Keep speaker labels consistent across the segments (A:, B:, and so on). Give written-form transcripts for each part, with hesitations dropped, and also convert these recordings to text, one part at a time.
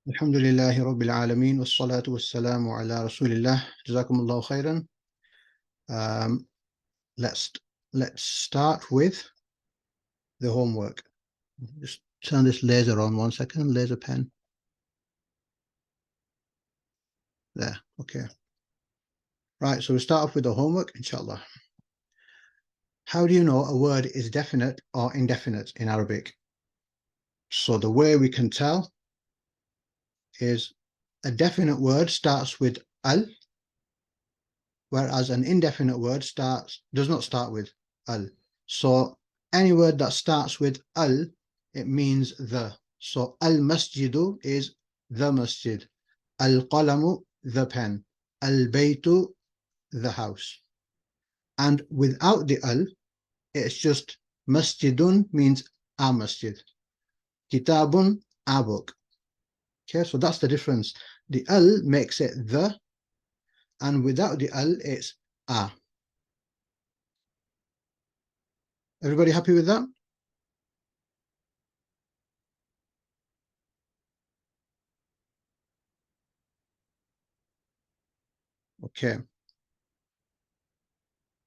A: Alhamdulillahi Rabbil Alameen, wassalatu wassalamu ala Rasulillah. Jazakumullahu khairan. Let's start with the homework. Just turn this laser on 1 second, laser pen. There, okay. Right, so we start off with the homework, inshallah. How do you know a word is definite or indefinite in Arabic? So the way we can tell is a definite word starts with al, whereas an indefinite word does not start with al. So any word that starts with al, it means the. So al-masjidu is the masjid. Al-qalamu, the pen. Al-baytu, the house. And without the al, it's just masjidun means a masjid. Kitabun, a book. Okay, so that's the difference. The al makes it the, and without the al, it's a. Everybody happy with that? Okay.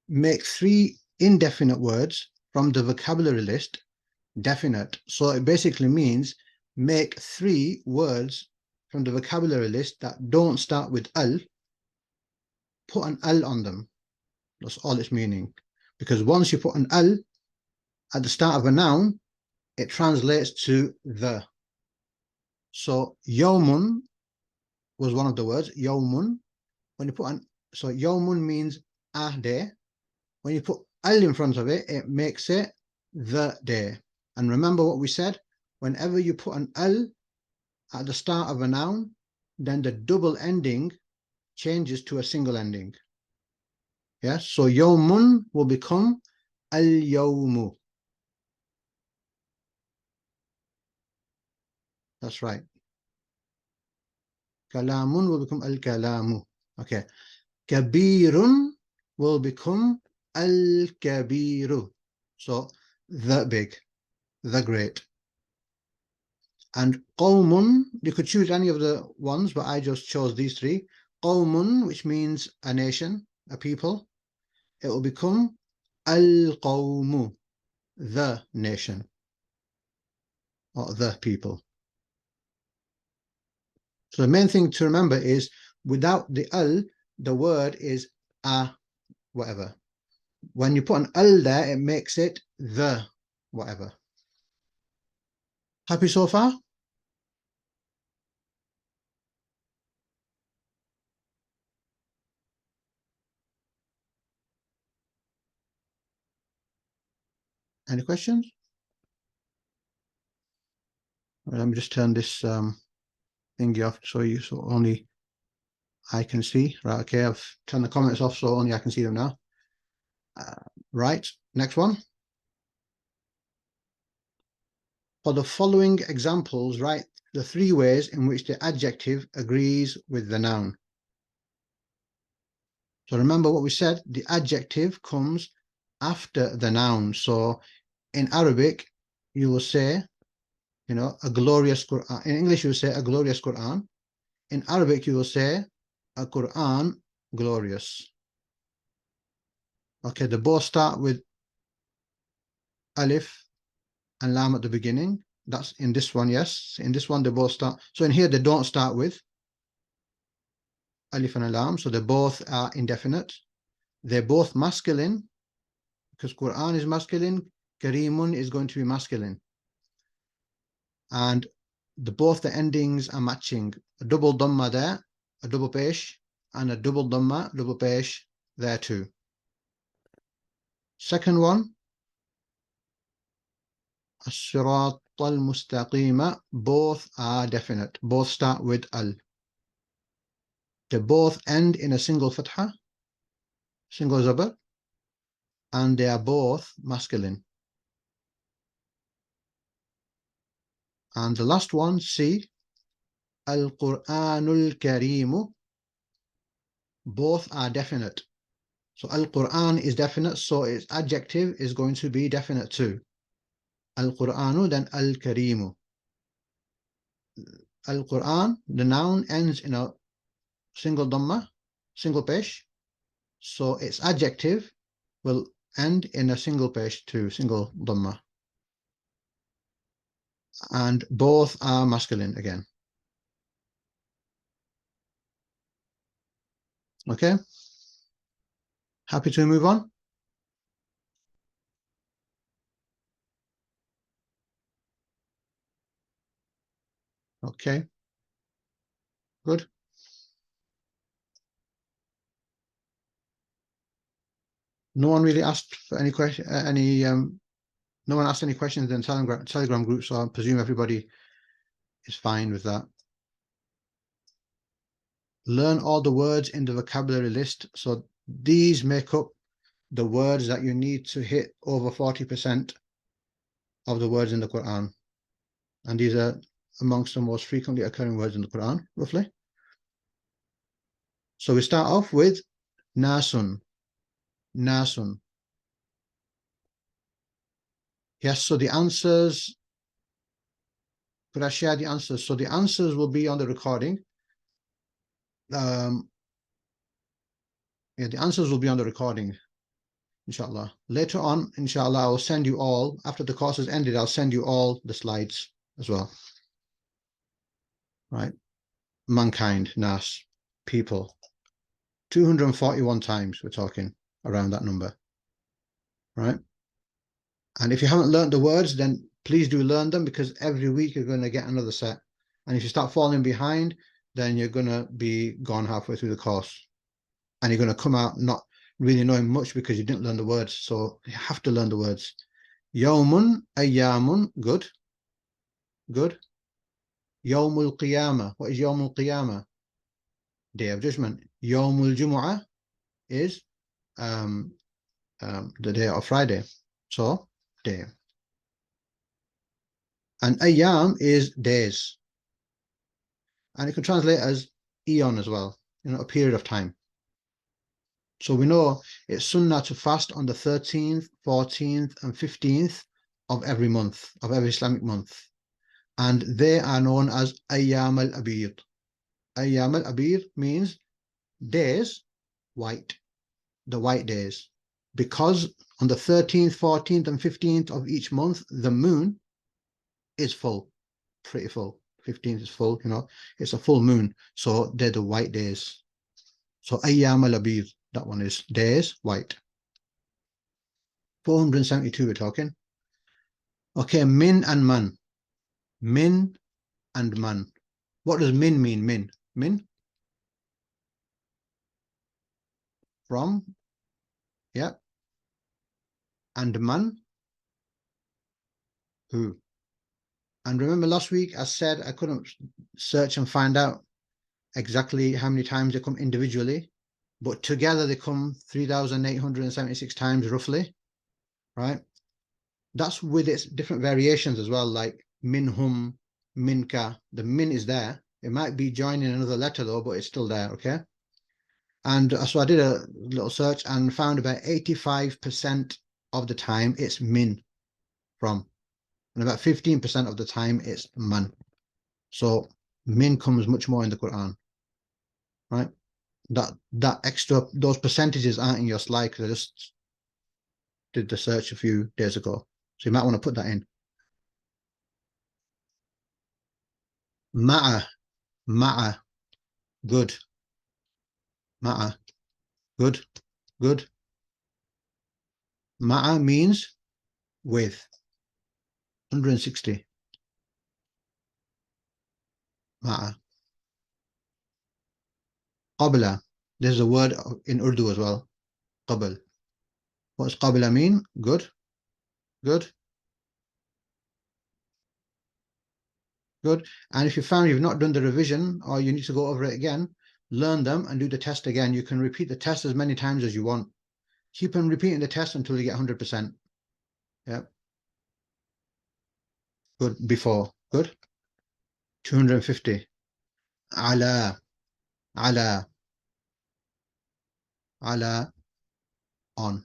A: Make 3 indefinite words from the vocabulary list definite. So it basically means make 3 words from the vocabulary list that don't start with al, put an al on them. That's all it's meaning. Because once you put an al at the start of a noun, it translates to the. So yawmun was one of the words, yawmun. When you put so yawmun means a day. When you put al in front of it, it makes it the day. And remember what we said, whenever you put an al at the start of a noun, then the double ending changes to a single ending. Yes, so yawmun will become al-yawmu. That's right. Kalamun will become al-kalamu. Okay. Kabirun will become al-kabiru. So the big, the great. And qawmun, you could choose any of the ones, but I just chose these 3. Qawmun, which means a nation, a people, it will become al-qawmu, the nation, or the people. So the main thing to remember is without the al, the word is a whatever. When you put an al there, it makes it the whatever. Happy so far? Any questions? Let me just turn this thingy off so only I can see. Right, okay, I've turned the comments off so only I can see them now. Right, next one. For the following examples, write the 3 ways in which the adjective agrees with the noun. So remember what we said, the adjective comes after the noun. So in Arabic, you will say, you know, a glorious Quran. In English, you will say a glorious Quran. In Arabic, you will say a Quran glorious. Okay, they both start with alif and lam at the beginning. That's in this one, yes. In this one, they both start. So in here, they don't start with alif and lam. So they both are indefinite. They're both masculine because Quran is masculine. Kareemun is going to be masculine. And both the endings are matching. A double dhamma there, a double pesh, and a double dhamma, double pesh there too. Second one, as-sirat al-mustaqima, both are definite. Both start with al. They both end in a single fatha, single zabar, and they are both masculine. And the last one, C, Al-Qur'anul Kareemu, both are definite. So Al-Qur'an is definite, so its adjective is going to be definite too. Al-Qur'anu, then Al-Kareemu. Al-Quran, the noun ends in a single dhamma, single pesh. So its adjective will end in a single pesh too, single dhamma. And both are masculine again. Okay. Happy to move on? Okay. Good. No one really asked for any question, no one asked any questions in Telegram group, so I presume everybody is fine with that. Learn all the words in the vocabulary list. So these make up the words that you need to hit over 40% of the words in the Quran. And these are amongst the most frequently occurring words in the Quran, roughly. So we start off with nasun, nasun. Yes, so the answers, could I share the answers? So the answers will be on the recording. Yeah, the answers will be on the recording, inshallah. Later on, inshallah, I'll send you all, after the course has ended, I'll send you all the slides as well. Right? Mankind, nas, people. 241 times we're talking around that number. Right? And if you haven't learned the words, then please do learn them, because every week you're going to get another set. And if you start falling behind, then you're going to be gone halfway through the course. And you're going to come out not really knowing much because you didn't learn the words. So you have to learn the words. Yawmun, ayyamun, good. Good. Yawmul qiyamah. What is Yawmul qiyamah? Day of judgment. Yawmul jumu'ah is the day of Friday. So, day. And ayyam is days. And it can translate as eon as well, a period of time. So we know it's sunnah to fast on the 13th, 14th, and 15th of every month, of every Islamic month. And they are known as ayyam al-abir. Ayyam al-abir means days, white, the white days. Because on the 13th, 14th, and 15th of each month, the moon is full, pretty full. 15th is full, it's a full moon. So they're the white days. So ayyam al-abir, that one is days, white. 472 we're talking. Okay, min and man. Min and man. What does min mean? Min. Min? From. Yeah. And man? Who? And remember last week I said I couldn't search and find out exactly how many times they come individually, but together they come 3,876 times roughly, right? That's with its different variations as well, like minhum, minka. The min is there. It might be joining another letter though, but it's still there, okay? And so I did a little search and found about 85% of the time it's min from, and about 15% of the time it's man. So min comes much more in the Quran, right? That extra, those percentages aren't in your slide because I just did the search a few days ago. So you might want to put that in. Ma'a, ma'a, good. Ma'a, good, good. Ma'a means with. 160. Ma'a. Qabla. There's a word in Urdu as well. Qabl. What's qabla mean? Good. Good. Good. And if you found you've not done the revision or you need to go over it again, learn them and do the test again. You can repeat the test as many times as you want. Keep on repeating the test until you get 100%. Yeah. Good. Before. Good. 250. Ala. Ala. Ala. On.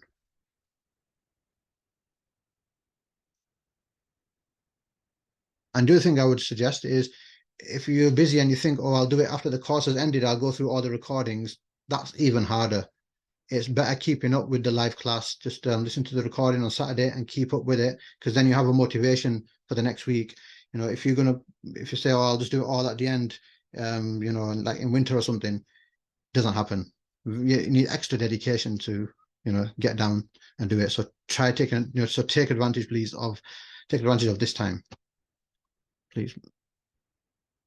A: And the other thing I would suggest is if you're busy and you think, oh, I'll do it after the course has ended, I'll go through all the recordings, that's even harder. It's better keeping up with the live class. Just listen to the recording on Saturday and keep up with it, because then you have a motivation for the next week. You know, if you say, oh, I'll just do it all at the end, you know, and like in winter or something, doesn't happen. You need extra dedication to, you know, get down and do it. So try taking, you know, so take advantage, please, take advantage of this time, please.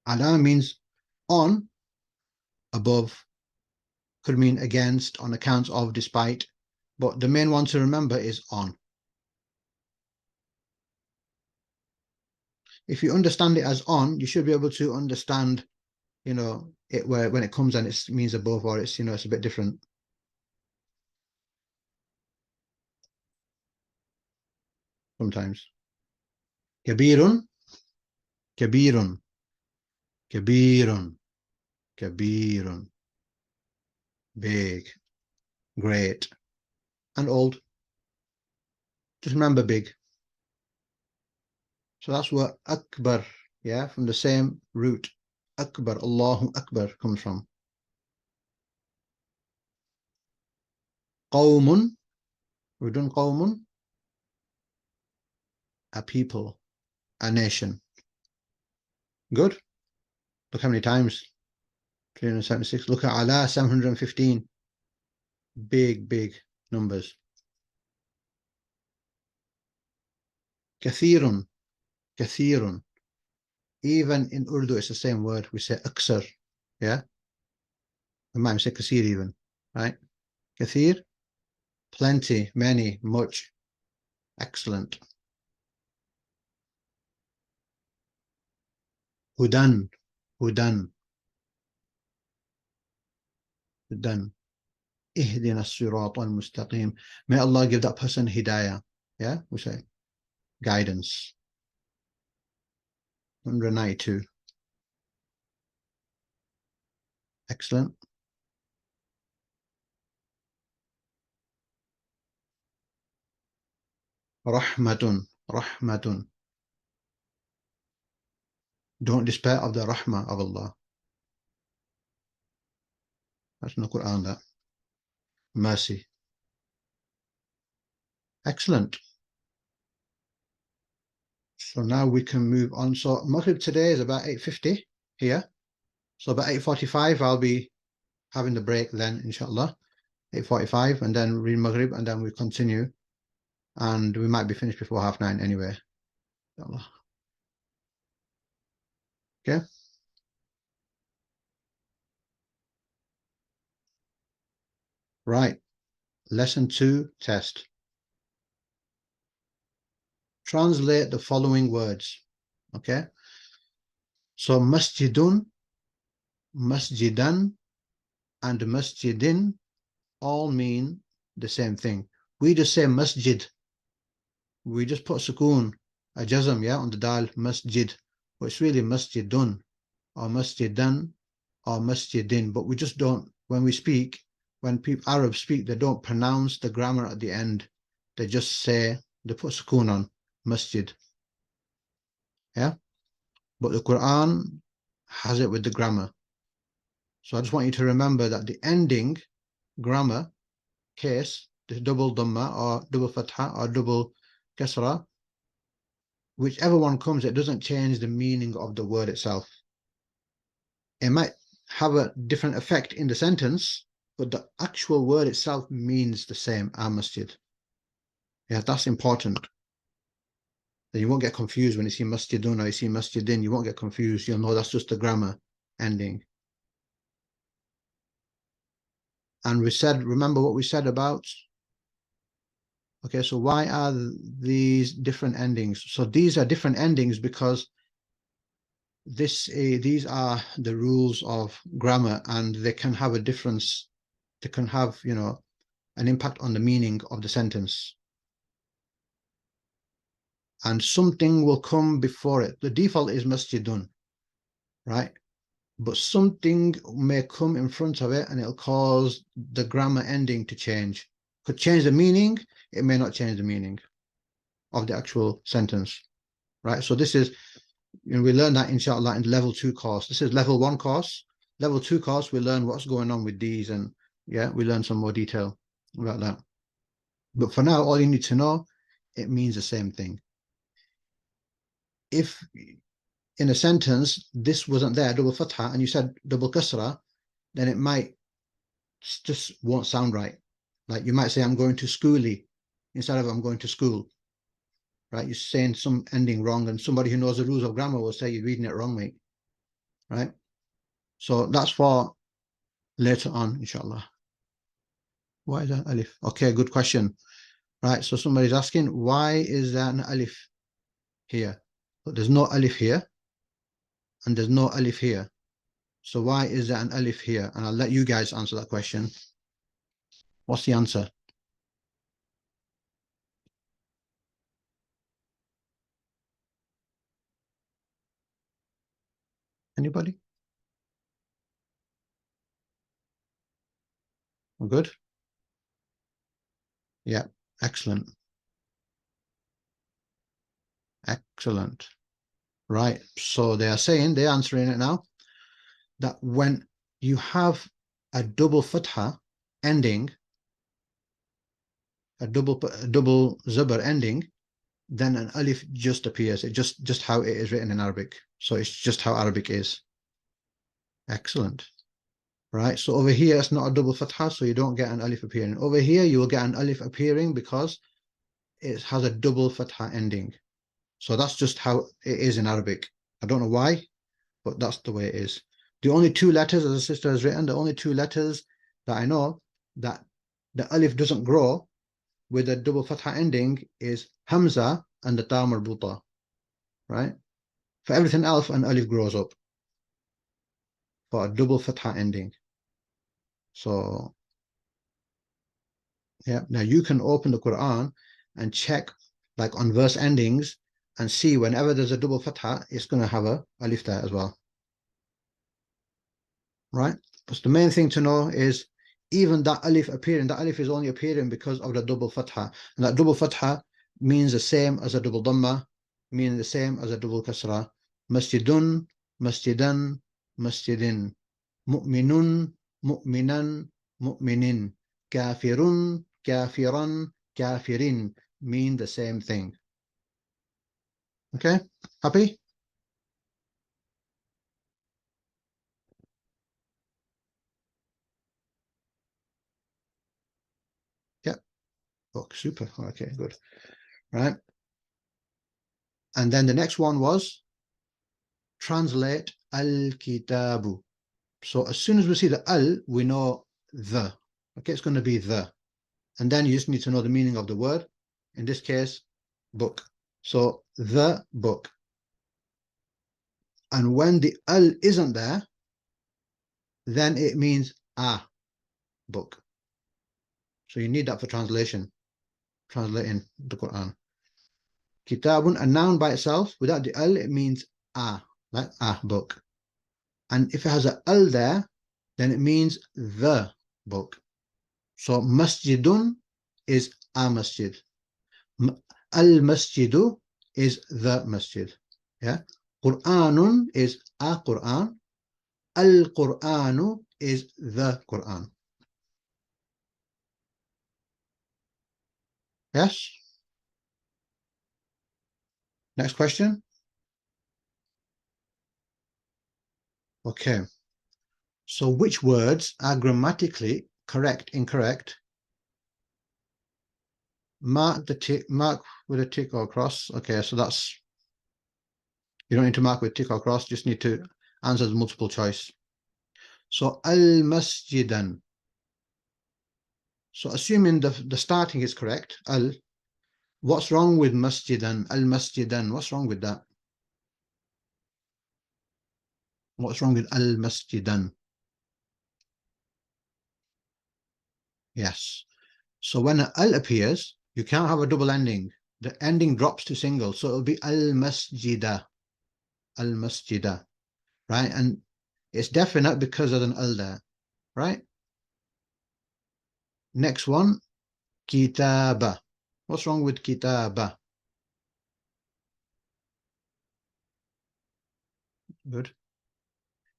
A: Ala means on, above, could mean against, on account of, despite, but the main one to remember is on. If you understand it as on, you should be able to understand, you know, it where when it comes and it means above, or it's, you know, it's a bit different sometimes. Kabirun, kabirun, kabirun, kabirun. Big, great, and old. Just remember big. So that's where Akbar, yeah, from the same root. Akbar, Allahu Akbar comes from. Qawmun, we've done Qawmun, a people, a nation. Good. Look how many times. 376. Look at Allah, 715. Big, big numbers. Kathirun, kathirun. Even in Urdu, it's the same word. We say aksar, yeah? We might say kathir even, right? Kathir, plenty, many, much, excellent. Hudan, hudan, hudan. Ihdina as-sirat al-mustaqim. May Allah give that person hidayah, yeah? We say guidance. 192. Excellent. Rahmatun, rahmatun. Don't despair of the rahmah of Allah. That's in the Quran, that. Mercy. Excellent. So now we can move on. So Maghrib today is about 8:50 here. So about 8:45, I'll be having the break then, inshallah. 8:45, and then read Maghrib, and then we continue. And we might be finished before 9:30 anyway. Inshallah. Okay. Right. Lesson 2 test. Translate the following words. Okay. So masjidun, masjidan, and masjidin all mean the same thing. We just say masjid. We just put sukoon, a jazm, yeah, on the dal, masjid. But it's really masjidun, or masjidan, or masjidin. But we just don't, when we speak, when people, Arabs speak, they don't pronounce the grammar at the end. They just say, they put sukoon on, masjid. Yeah? But the Quran has it with the grammar. So I just want you to remember that the ending grammar case, the double dhamma or double fatha or double kasra, whichever one comes, it doesn't change the meaning of the word itself. It might have a different effect in the sentence, but the actual word itself means the same, masjid. Yeah, that's important. Then you won't get confused when you see masjidun or you see masjidin. You won't get confused. You'll know that's just the grammar ending. And we said, remember what we said about, okay, so why are these different endings? So these are different endings because these are the rules of grammar, and they can have a difference. They can have, you know, an impact on the meaning of the sentence. And something will come before it. The default is masjidun, right? But something may come in front of it and it'll cause the grammar ending to change. Could change the meaning, it may not change the meaning of the actual sentence, right? So this is, we learn that inshallah in level 2 course. This is level 1 course. Level 2 course, we learn what's going on with these, and yeah, we learn some more detail about that. But for now, all you need to know, it means the same thing. If in a sentence this wasn't there, double fatha, and you said double kasra, then it might just won't sound right. Like you might say I'm going to schooly instead of I'm going to school. Right? You're saying some ending wrong, and somebody who knows the rules of grammar will say you're reading it wrong, mate. Right? So that's for later on, inshallah. Why is that alif? Okay, good question. Right, so somebody's asking, why is there an alif here? But there's no alif here, and there's no alif here. So why is there an alif here? And I'll let you guys answer that question. What's the answer? Anybody? We're good? Yeah, excellent. Excellent. Right, so they are saying, they're answering it now, that when you have a double fatha ending, a double zubar ending, then an alif just appears. It just how it is written in Arabic. So it's just how Arabic is. Excellent. Right, so over here it's not a double fatha, so you don't get an alif appearing. Over here you will get an alif appearing because it has a double fatha ending. So that's just how it is in Arabic. I don't know why, but that's the way it is. The only two letters, as the sister has written, the only two letters that I know that the alif doesn't grow with a double fatha ending is Hamza and the ta marbuta, right? For everything else, an alif grows up for a double fatha ending. So, yeah, now you can open the Quran and check like on verse endings and see whenever there's a double fatha, it's going to have a alif there as well, right? But the main thing to know is even that alif appearing, that alif is only appearing because of the double fatha. And that double fatha means the same as a double dhamma, meaning the same as a double kasra. Masjidun, masjidan, masjidin. Mu'minun, mu'minan, mu'minin. Kafirun, kafiran, kafirin mean the same thing. Okay, happy? Yeah. Oh, super. Okay, good. Right. And then the next one was translate al-kitabu. So as soon as we see the al, we know the. Okay, it's going to be the. And then you just need to know the meaning of the word. In this case, book. So the book. And when the al isn't there, then it means a book. So you need that for translation, translating the Quran. Kitabun, a noun by itself, without the al, it means a, like a book. And if it has an al there, then it means the book. So masjidun is a masjid. Al-masjidu is the masjid. Yeah. Quranun is a Quran. Al-Quranu is the Quran. Yes. Next question. Okay. So which words are grammatically correct, incorrect? Mark the tick, mark with a tick or cross. Okay, so that's, you don't need to mark with tick or cross, just need to answer the multiple choice. So al-masjidan. So assuming the starting is correct, al, what's wrong with masjidan, al-masjidan? What's wrong with that? What's wrong with al-masjidan? Yes. So when an al appears, you can't have a double ending. The ending drops to single, so it'll be al-masjida, al-masjida, right? And it's definite because of an al there, right? Next one, kitaba. What's wrong with kitaba? Good.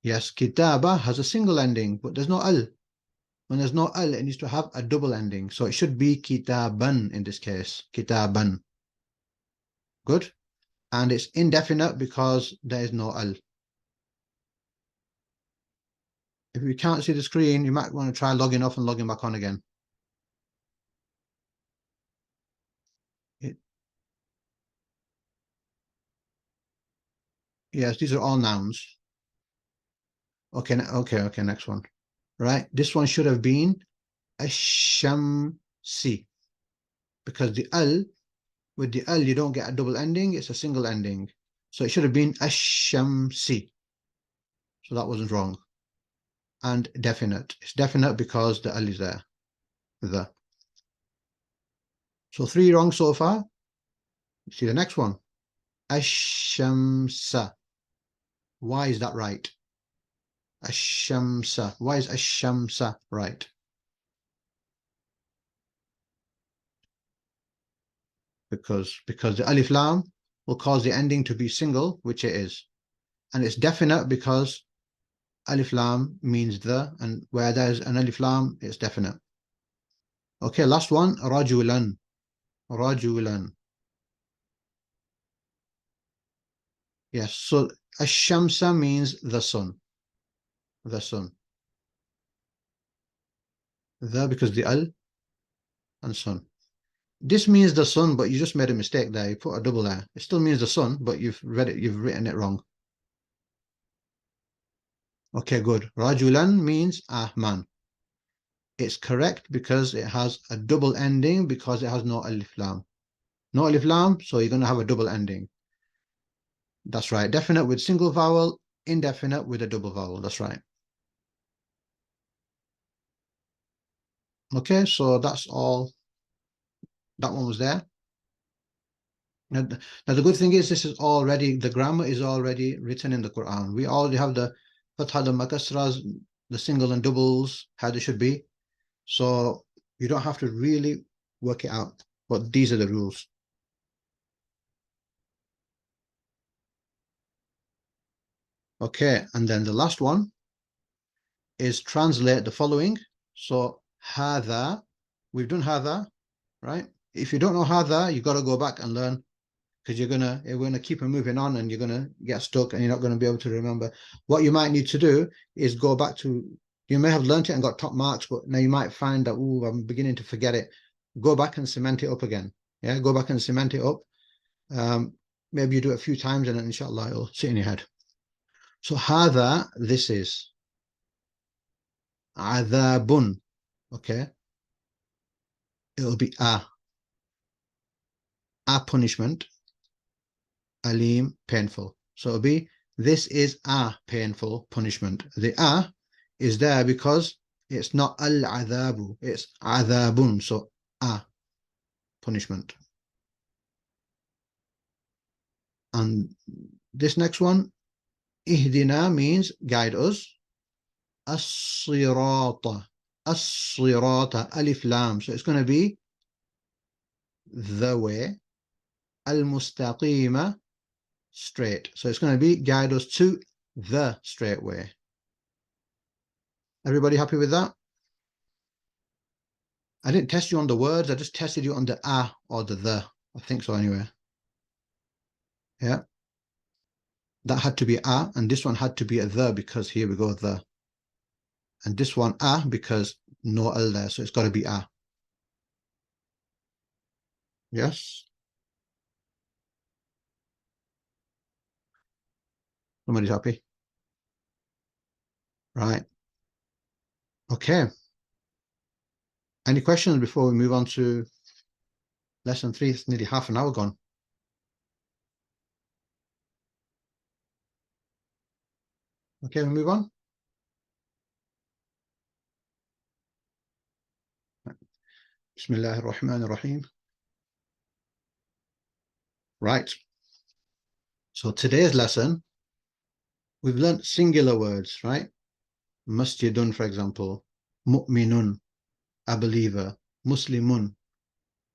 A: Yes, kitaba has a single ending, but there's no al. When there's no al, it needs to have a double ending. So it should be kitaban in this case. Kitaban. Good. And it's indefinite because there is no al. If you can't see the screen, you might want to try logging off and logging back on again. Yes, these are all nouns. Okay, okay, next one. Right, this one should have been ash-shamsi, because the al, with the al, you don't get a double ending, it's a single ending. So it should have been ash-shamsi. So that wasn't wrong. And definite. It's definite because the al is there. The. So 3 wrong so far. See the next one. Ash-shamsa. Why is that right? Ash-shamsa. Why is ash-shamsa right? Because the alif lam will cause the ending to be single, which it is. And it's definite because alif lam means the, and where there's an alif lam, it's definite. Okay, last one, rajulan. Rajulan. Yes, so ash-shamsa means the sun. The sun. The because the al and sun. This means the sun, but you just made a mistake there. You put a double there. It still means the sun, but you've written it wrong. Okay, good. Rajulan means a man. It's correct because it has a double ending because it has no alif lam. No alif lam, so you're going to have a double ending. That's right. Definite with single vowel, indefinite with a double vowel. That's right. Okay, so that's all. That one was there. Now, the good thing is this is already, the grammar is already written in the Quran. We already have the fatha, the makasras, the single and doubles, how they should be. So you don't have to really work it out. But these are the rules. Okay, and then the last one is translate the following. So hadha, we've done hadha, right? If you don't know hadha, you've got to go back and learn, because you're gonna keep on moving on and you're gonna get stuck and you're not going to be able to remember. What you might need to do is go back to, you may have learned it and got top marks, but now you might find that, oh, I'm beginning to forget it. Go back and cement it up again. Yeah, go back and cement it up. Maybe you do it a few times and then inshallah it'll sit in your head. So hadha, this is adhabun. Okay, it'll be a punishment, alim, painful. So it'll be, this is a painful punishment. The a is there because it's not al-adhabu, it's adhabun. So a punishment. And this next one, ihdina means guide us. As-sirata, as-sirata, alif lam. So it's going to be the way, al-mustaqima, straight. So it's going to be guide us to the straight way. Everybody happy with that? I didn't test you on the words, I just tested you on the a or the. I think so anyway. Yeah. That had to be a, and this one had to be a the, because here we go, the. And this one a, because no l there, so it's got to be a. Yes? Somebody's happy? Right. Okay. Any questions before we move on to lesson 3? It's nearly half an hour gone. Okay, we move on. Bismillahir Rahmanir Rahim. Right. So today's lesson, we've learned singular words, right? Masjidun, for example, mu'minun, a believer, muslimun,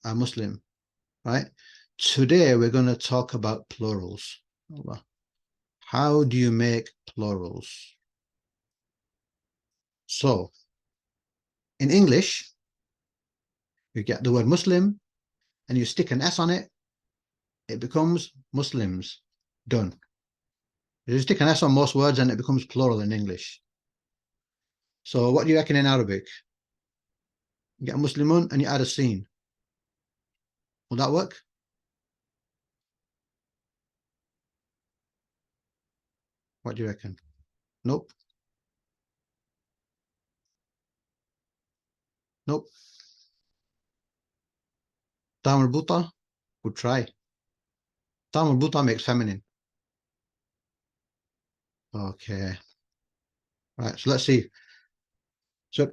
A: a Muslim, right? Today we're going to talk about plurals. Allah. How do you make plurals? So, in English, you get the word Muslim and you stick an S on it, it becomes Muslims. Done. You stick an S on most words and it becomes plural in English. So what do you reckon in Arabic? You get Muslimun and you add a sin. Will that work? What do you reckon? Nope. Nope. Tam al-Buta would try. Tam al-Buta makes feminine. Okay. Right, so let's see. So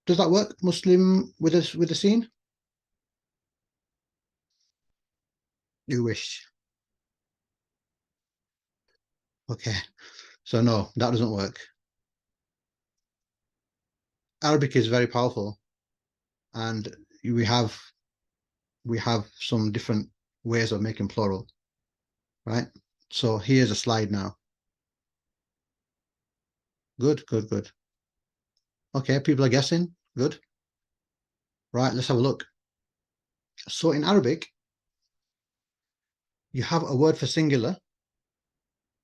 A: does that work? Muslim with a sin? You wish. Okay. So no, that doesn't work. Arabic is very powerful, and we have some different ways of making plural, right? So here's a slide now. Good, good, good. Okay, people are guessing. Good. Right, let's have a look. So in Arabic, you have a word for singular,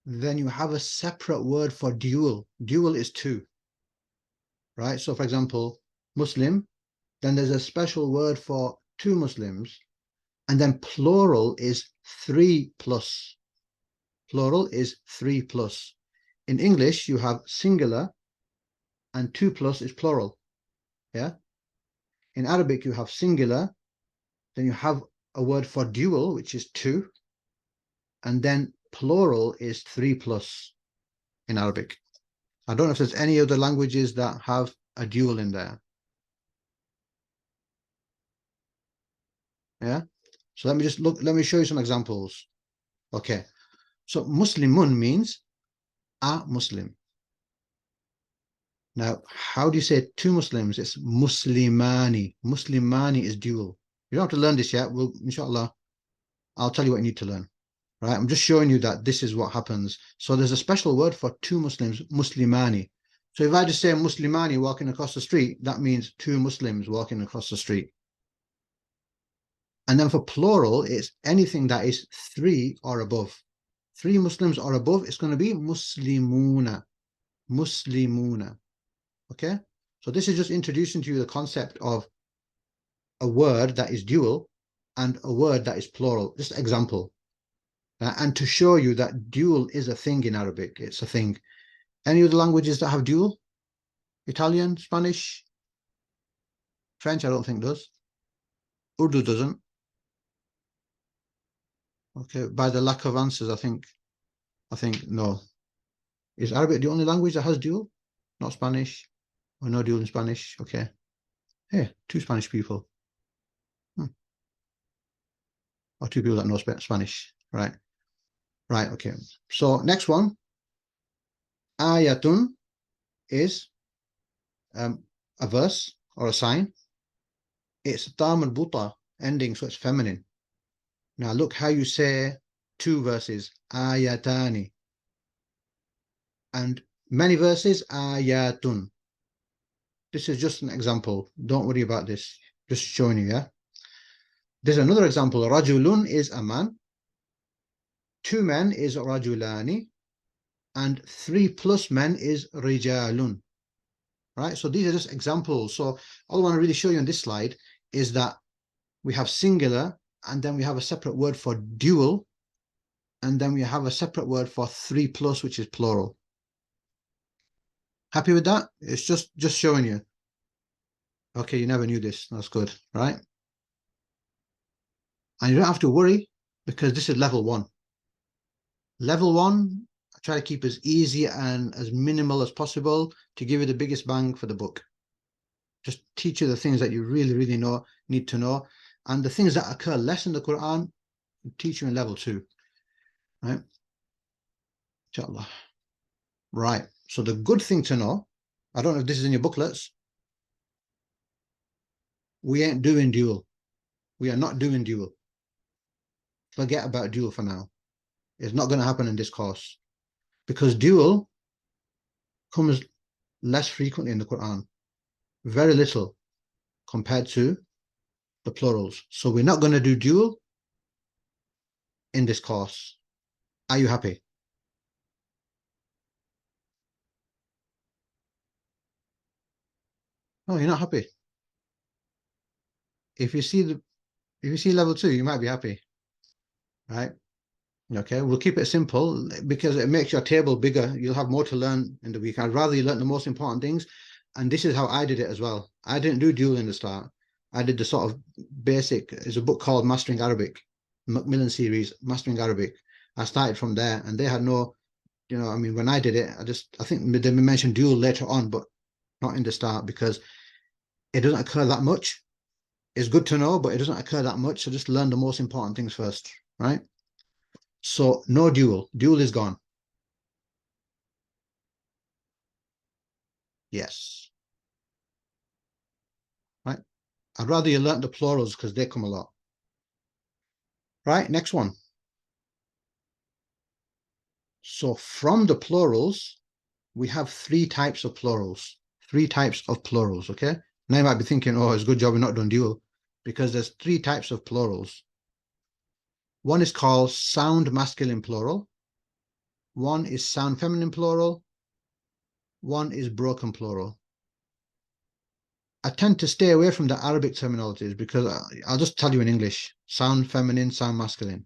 A: then you have a separate word for dual. Dual is two, right? So for example, Muslim, then there's a special word for two Muslims, and then plural is 3 plus. Plural is 3 plus. In English, you have singular and 2 plus is plural. Yeah. In Arabic, you have singular, then you have a word for dual, which is 2, and then plural is 3 plus in Arabic. I don't know if there's any other languages that have a dual in there. Yeah. So let me just look, let me show you some examples. Okay. So Muslimun means a Muslim. Now, how do you say two Muslims? It's Muslimani. Muslimani is dual. You don't have to learn this yet. We'll, inshallah, I'll tell you what you need to learn. Right? I'm just showing you that this is what happens. So there's a special word for two Muslims, Muslimani. So if I just say Muslimani walking across the street, that means two Muslims walking across the street. And then for plural, it's anything that is 3 or above. 3 Muslims or above, it's going to be Muslimuna. Muslimuna. Okay? So this is just introducing to you the concept of a word that is dual and a word that is plural. Just example. And to show you that dual is a thing in Arabic. It's a thing. Any other languages that have dual? Italian, Spanish, French, I don't think does. Urdu doesn't. Okay, by the lack of answers, I think no. Is Arabic the only language that has dual? Not Spanish? Or no dual in Spanish? Okay. Hey, 2 Spanish people. Or 2 people that know Spanish. Right. Right, okay. So next one. Ayatun is a verse or a sign. It's tam al-buta ending, so it's feminine. Now look how you say 2 verses, ayatani. And many verses, ayatun. This is just an example. Don't worry about this. Just showing you, yeah? There's another example. Rajulun is a man. 2 men is rajulani. And 3 plus men is rijalun. Right? So these are just examples. So all I want to really show you on this slide is that we have singular, and then we have a separate word for dual, and then we have a separate word for 3 plus, which is plural. Happy with that? It's just showing you. Okay, you never knew this. That's good, right? And you don't have to worry because this is level 1. Level 1, I try to keep as easy and as minimal as possible to give you the biggest bang for the buck. Just teach you the things that you really, really need to know. And the things that occur less in the Quran, teach you in level 2. Right? Inshallah. Right. So the good thing to know, I don't know if this is in your booklets, we ain't doing dual. We are not doing dual. Forget about dual for now. It's not going to happen in this course. because dual comes less frequently in the Quran, very little compared to the plurals. So we're not going to do dual in this course. Are you happy? No, you're not happy. If you see level 2, you might be happy, right? Okay, we'll keep it simple because it makes your table bigger. You'll have more to learn in the week. I'd rather you learn the most important things. And this is how I did it as well. I didn't do dual in the start. I did the sort of basic. There's a book called Mastering Arabic, Macmillan series, Mastering Arabic. I started from there, and they had no, I mean, when I did it, I think they mentioned dual later on, but not in the start because it doesn't occur that much. It's good to know, but it doesn't occur that much. So just learn the most important things first, right? So no dual. Dual is gone. Yes. Right. I'd rather you learn the plurals because they come a lot. Right. Next one. So from the plurals, we have 3 types of plurals. 3 types of plurals. Okay. Now you might be thinking, oh, it's a good job we're not done dual because there's 3 types of plurals. One is called sound masculine plural. One is sound feminine plural. One is broken plural. I tend to stay away from the Arabic terminologies because I'll just tell you in English, sound feminine, sound masculine.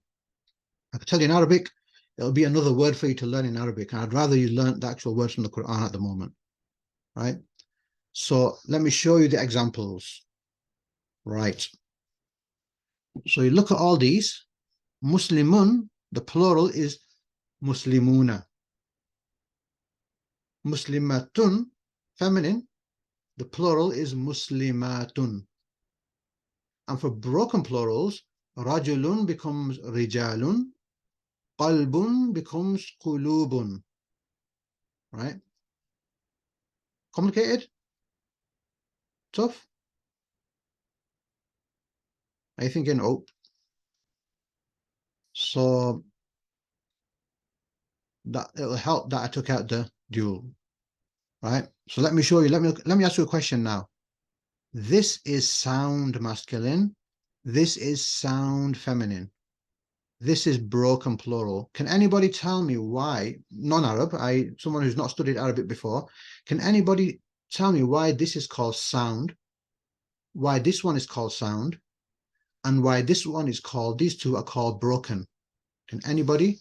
A: I can tell you in Arabic, it'll be another word for you to learn in Arabic. And I'd rather you learn the actual words from the Quran at the moment, right? So let me show you the examples, right? So you look at all these, Muslimun, the plural is Muslimuna. Muslimatun, feminine, the plural is Muslimatun. And for broken plurals, Rajulun becomes Rijalun, Qalbun becomes Qulubun, right? Complicated? Tough? Are you thinking, oh, so that it'll help that I took out the dual, right? So let me show you, let me ask you a question now. This is sound masculine. This is sound feminine. This is broken plural. Can anybody tell me why, non-Arab, someone who's not studied Arabic before, can anybody tell me why this is called sound, why this one is called sound, and why this one is called, these two are called broken? Can anybody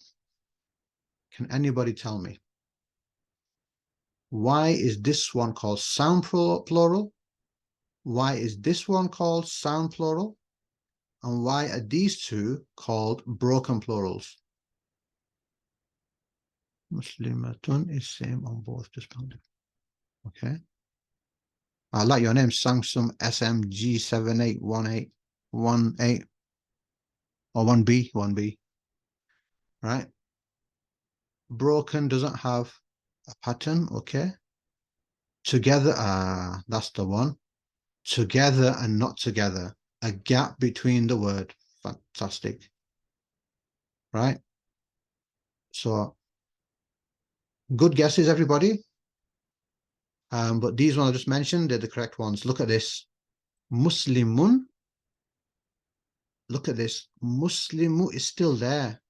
A: tell me? Why is this one called sound plural? Why is this one called sound plural? And why are these two called broken plurals? Muslimatun is same on both, just found it. Okay. I like your name, Samsung SMG781818 or 1B. Right? Broken doesn't have a pattern, okay. Together, that's the one. Together and not together. A gap between the word. Fantastic. Right? So, good guesses, everybody. But these ones I just mentioned, they're the correct ones. Look at this. Muslimun. Look at this. Muslimu is still there.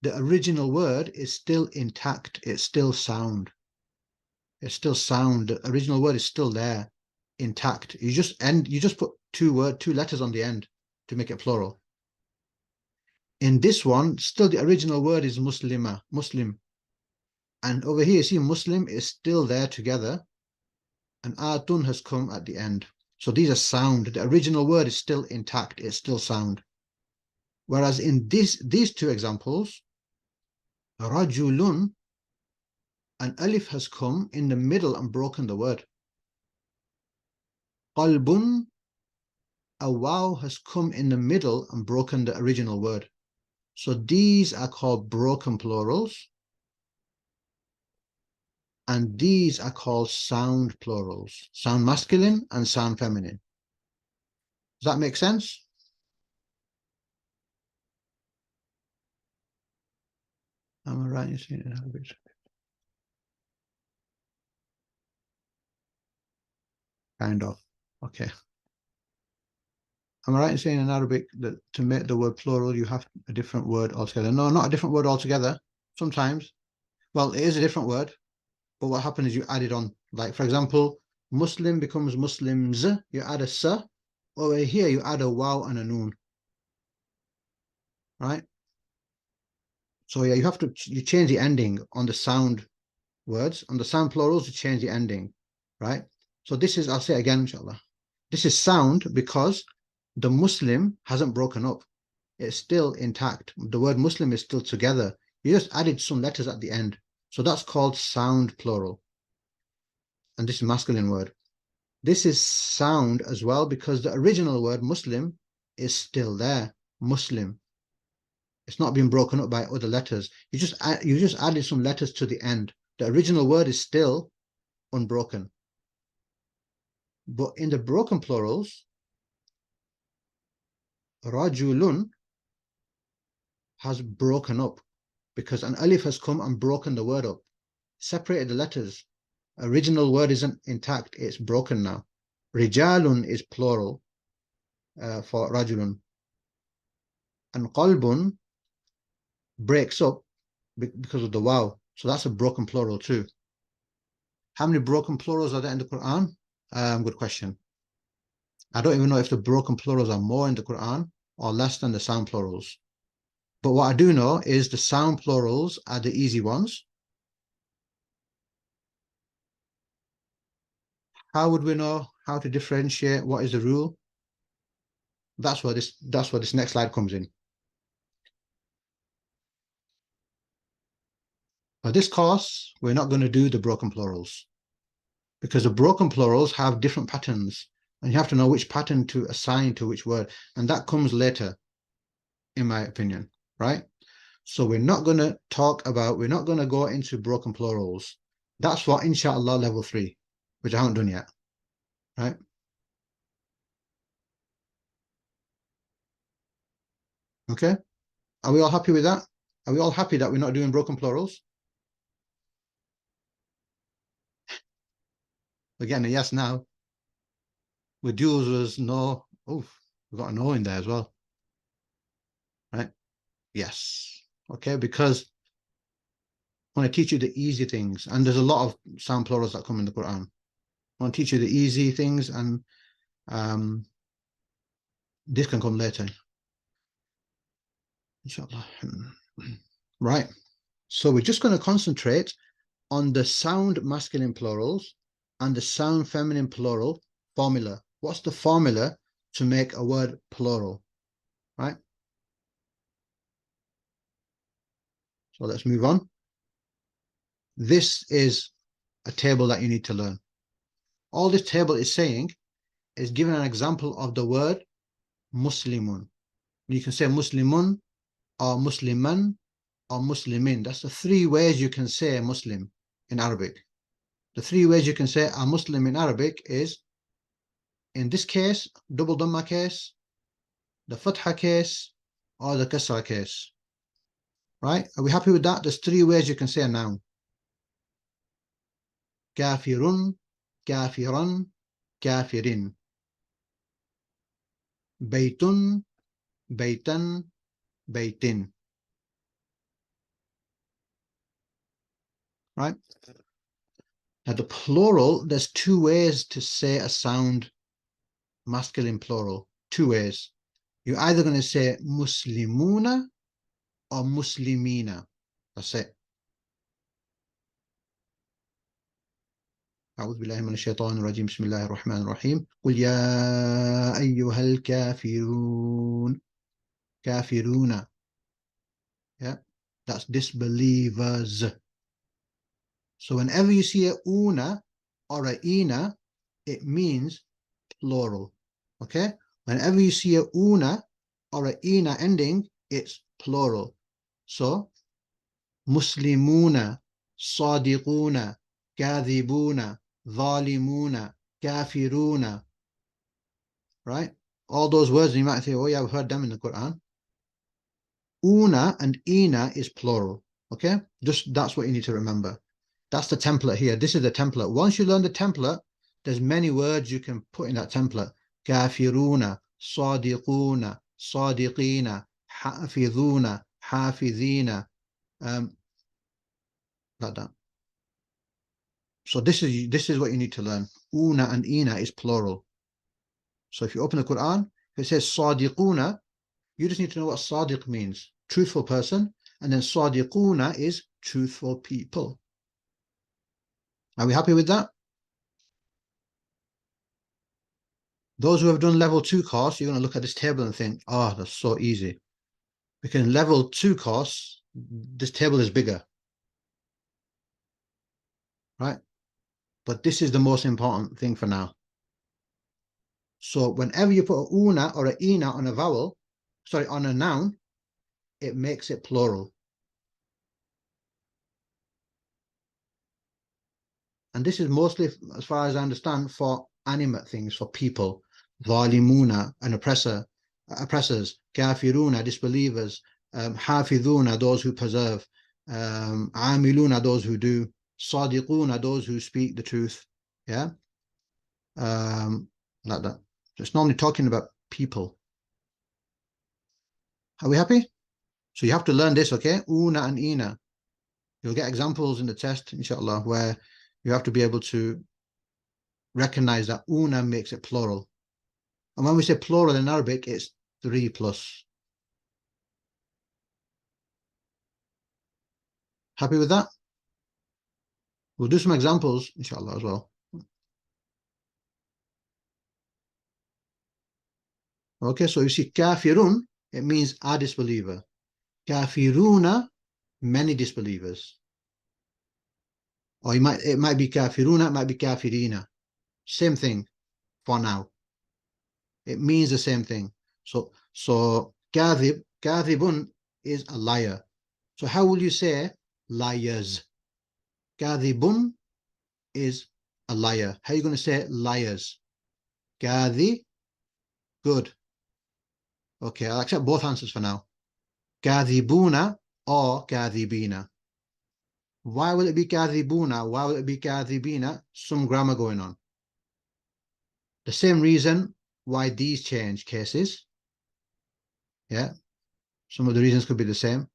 A: The original word is still intact. It's still sound. It's still sound. The original word is still there, intact. You just put two letters on the end to make it plural. In this one, still the original word is Muslima, Muslim. And over here, you see Muslim is still there together, and Atun has come at the end. So these are sound. The original word is still intact. It's still sound. Whereas in these two examples, Rajulun, an alif has come in the middle and broken the word. Qalbun, a waw has come in the middle and broken the original word. So these are called broken plurals. And these are called sound plurals. Sound masculine and sound feminine. Does that make sense? Am I right in saying it? Kind of. Okay. Am I right in saying in Arabic that to make the word plural, you have a different word altogether? No, not a different word altogether. Sometimes. Well, it is a different word, but what happens is you add it on. Like, for example, Muslim becomes Muslims. You add a sa. Over here, you add a waw and a noon. Right? So yeah, you change the ending on the sound words. On the sound plurals, you change the ending. Right? So this is, I'll say it again, inshallah. This is sound because the Muslim hasn't broken up. It's still intact. The word Muslim is still together. You just added some letters at the end. So that's called sound plural. And this is masculine word. This is sound as well because the original word Muslim is still there. Muslim. It's not been broken up by other letters. You just added some letters to the end. The original word is still unbroken. But in the broken plurals, rajulun has broken up because an alif has come and broken the word up, separated the letters. Original word isn't intact, it's broken now. Rijalun is plural for rajulun. And qalbun breaks up because of the waw. So that's a broken plural too. How many broken plurals are there in the Quran? Good question. I don't even know if the broken plurals are more in the Quran or less than the sound plurals. But what I do know is the sound plurals are the easy ones. How would we know how to differentiate? What is the rule? That's where this next slide comes in. For this course, we're not going to do the broken plurals because the broken plurals have different patterns and you have to know which pattern to assign to which word. And that comes later, in my opinion, right? So we're not going to go into broken plurals. That's for inshallah level 3, which I haven't done yet, right? Okay. Are we all happy with that? Are we all happy that we're not doing broken plurals? We're getting a yes now. With duals was no. Oof, we got a no in there as well. Right? Yes. Okay, because I want to teach you the easy things. And there's a lot of sound plurals that come in the Quran. I want to teach you the easy things, and this can come later. Inshallah. Right. So we're just going to concentrate on the sound masculine plurals and the sound feminine plural formula. What's the formula to make a word plural? Right? So let's move on. This is a table that you need to learn. All this table is saying is giving an example of the word Muslimun. You can say Muslimun or Musliman or Muslimin. That's the 3 ways you can say Muslim in Arabic. The 3 ways you can say a Muslim in Arabic is, in this case, double Dhamma case, the Fatha case, or the Kasra case. Right? Are we happy with that? There's 3 ways you can say a noun. Kafirun, kafiran, kafirin. Baytun, baytan, baytin. Right? Now the plural, there's 2 ways to say a sound masculine plural. 2 ways. You're either going to say Muslimuna or Muslimina. That's it. أعوذ بالله من الشيطان الرجيم بسم الله الرحمن الرحيم قل يا أيها الكافرون كافرون. Yeah, that's disbelievers. So whenever you see a una or a ina, it means plural. Okay? Whenever you see a una or a ina ending, it's plural. So Muslimuna, Sadiquna, Kadhibuna, Zalimuna, Kafiruna. Right? All those words you might say, oh yeah, I've heard them in the Quran. Una and ina is plural. Okay? Just that's what you need to remember. That's the template here. This is the template. Once you learn the template, There's many words you can put in that template. Kafiruna, sadiquna, sadiqina, hafidhuna, hafidhina, like that. So this is what you need to learn. Una and ina is plural. So if you open the Quran, if it says sadiquna, you just need to know what sadiq means. Truthful person. And then sadiquna is truthful people. Are we happy with that? Those who have done level 2 course, you're going to look at this table and think, oh, that's so easy. Because in level 2 course, this table is bigger. Right? But this is the most important thing for now. So whenever you put a una or a ina on a vowel, sorry, on a noun, it makes it plural. And this is mostly, as far as I understand, for animate things, for people. Zalimuna, an oppressor, oppressors. Kafiruna, disbelievers. Hafidhuna, those who preserve. Amiluna, those who do. Sadiquna, those who speak the truth. Yeah? Like that. So it's normally talking about people. Are we happy? So you have to learn this, okay? Una and ina. You'll get examples in the test, inshallah, where you have to be able to recognize that una makes it plural. And when we say plural in Arabic, it's 3 plus. Happy with that? We'll do some examples, inshallah, as well. Okay, so you see kafirun, it means a disbeliever. Kafiruna, many disbelievers. Or it might be kafiruna, it might be kafirina. Same thing for now. It means the same thing. So kadhibun is a liar. So how will you say liars? Kadhibun is a liar. How are you going to say liars? Kadhi, good. Okay, I'll accept both answers for now. Kadhibuna or kadhibina. Why will it be kadhibuna? Why will it be kadhibina? Some grammar going on. The same reason why these change cases. Yeah, some of the reasons could be the same,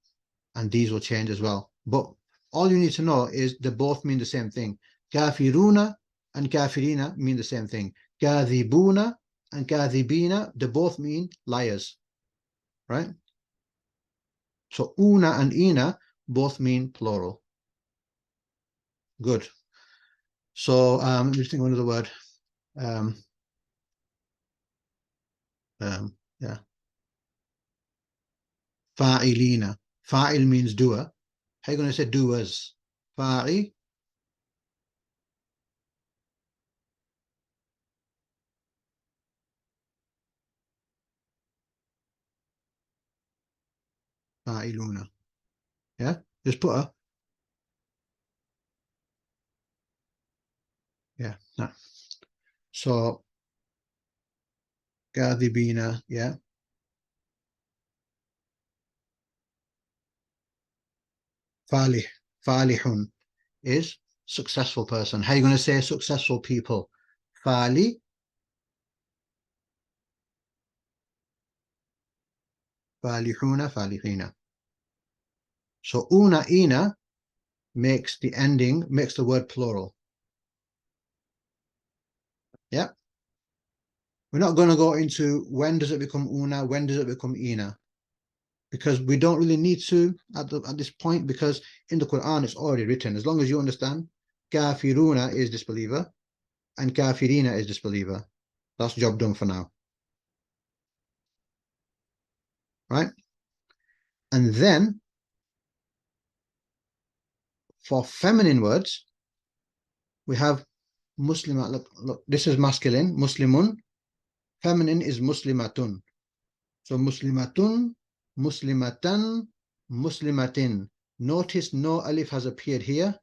A: and these will change as well. But all you need to know is they both mean the same thing. Kafiruna and kafirina mean the same thing. Kadhibuna and kadhibina, they both mean liars, right? So una and ina both mean plural. Good. So let me just think of another word. Yeah. Fa'ilina. Fa'il means doer. How are you going to say doers? Fa'i. Fa'iluna. Yeah. Just put a. Yeah. No. So kadhibina. Yeah. Falih. Falihun is successful person. How are you going to say successful people? Fali. Falihuna. Falihina. So una ina makes the ending, makes the word plural. Yeah. We're not going to go into when does it become una, when does it become ina, because we don't really need to at this point, because in the Quran it's already written. As long as you understand, kafiruna is disbeliever and kafirina is disbeliever. That's job done for now. Right? And then for feminine words, we have Muslima. Look, this is masculine, Muslimun. Feminine is Muslimatun. So Muslimatun, Muslimatan, Muslimatin. Notice no alif has appeared here.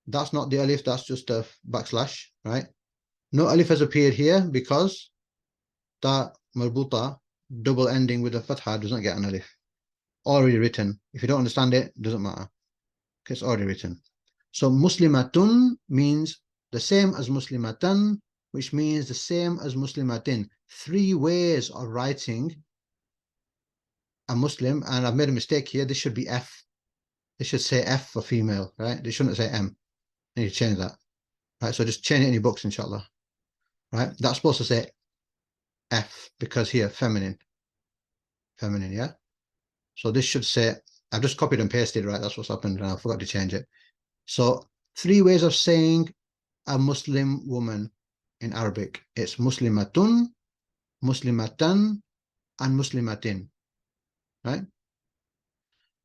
A: That's not the alif, that's just a backslash, right? No alif has appeared here because ta marbuta, double ending with a fatha, does not get an alif. Already written. If you don't understand it, doesn't matter. It's already written. So Muslimatun means the same as muslimatan, which means the same as muslimatin. 3 ways of writing a Muslim, and I've made a mistake here. This should be F. This should say F for female, right? They shouldn't say M. I need to change that. Right, so just change it in your books, inshallah. Right, that's supposed to say F because here, feminine. Feminine, yeah? So this should say, I've just copied and pasted, right? That's what's happened, and I forgot to change it. So 3 ways of saying a Muslim woman in Arabic. It's muslimatun, muslimatan, and muslimatin, right?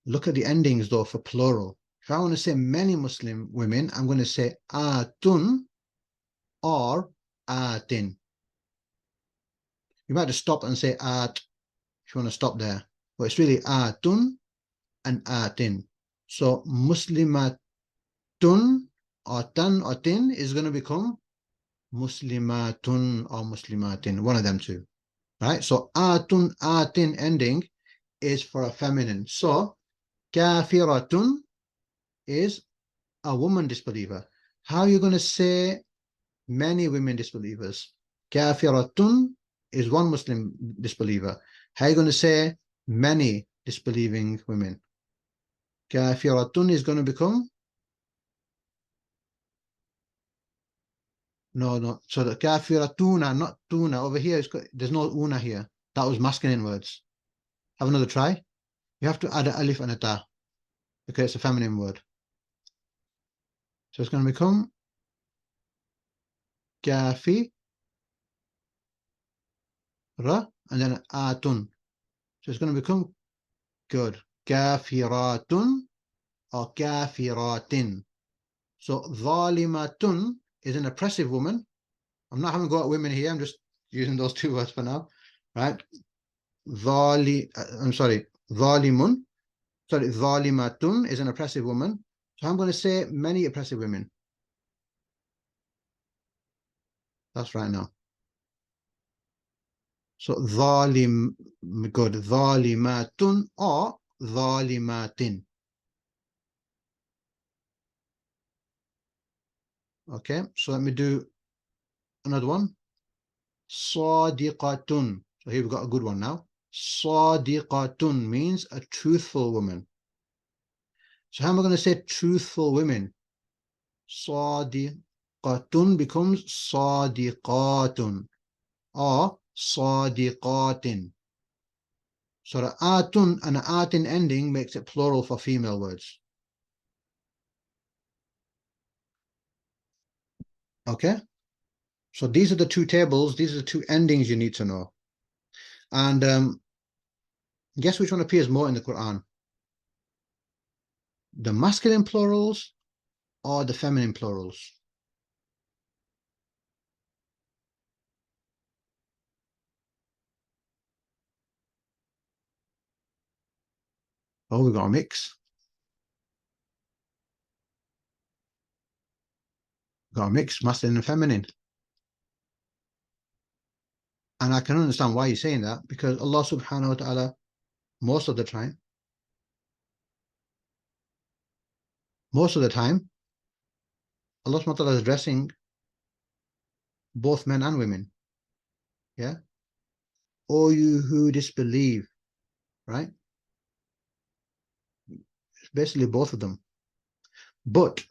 A: Look at the endings though for plural. If I want to say many Muslim women, I'm going to say atun or atin. You might just stop and say at if you want to stop there, but it's really atun and atin. So muslimatun or tan or tin is going to become muslimatun or muslimatin, one of them two, right? So atun, atin ending is for a feminine. So kafiratun is a woman disbeliever. How are you going to say many women disbelievers? Kafiratun is one Muslim disbeliever. How are you going to say many disbelieving women? Kafiratun is going to become no. So the kafiratuna, not tuna. Over here, there's no una here. That was masculine words. Have another try. You have to add an alif and a ta because it's a feminine word. So it's going to become kafi ra and then atun. So it's going to become good. Kafiratun or kafiratin. So zalimatun is an oppressive woman. I'm not having a go at women here. I'm just using those 2 words for now, right? I'm sorry, zalimun. Sorry, zalimatun is an oppressive woman. So I'm going to say many oppressive women. That's right now. So zalim, good, zalimatun or zalimatin. Okay, so let me do another one. Sadiqatun. So here we've got a good one now. Sadiqatun means a truthful woman. So how am I going to say truthful women? Sadiqatun becomes sadiqatun or sadiqatin. So the atun and the atin ending makes it plural for female words. Okay? So these are the 2 tables. These are the 2 endings you need to know. And guess which one appears more in the Quran? The masculine plurals or the feminine plurals? Oh, we've got a mix. We've got a mix, masculine and feminine. And I can understand why you're saying that, because Allah subhanahu wa ta'ala, most of the time, Allah subhanahu wa ta'ala is addressing both men and women. Yeah? O you who disbelieve, right? It's basically both of them. But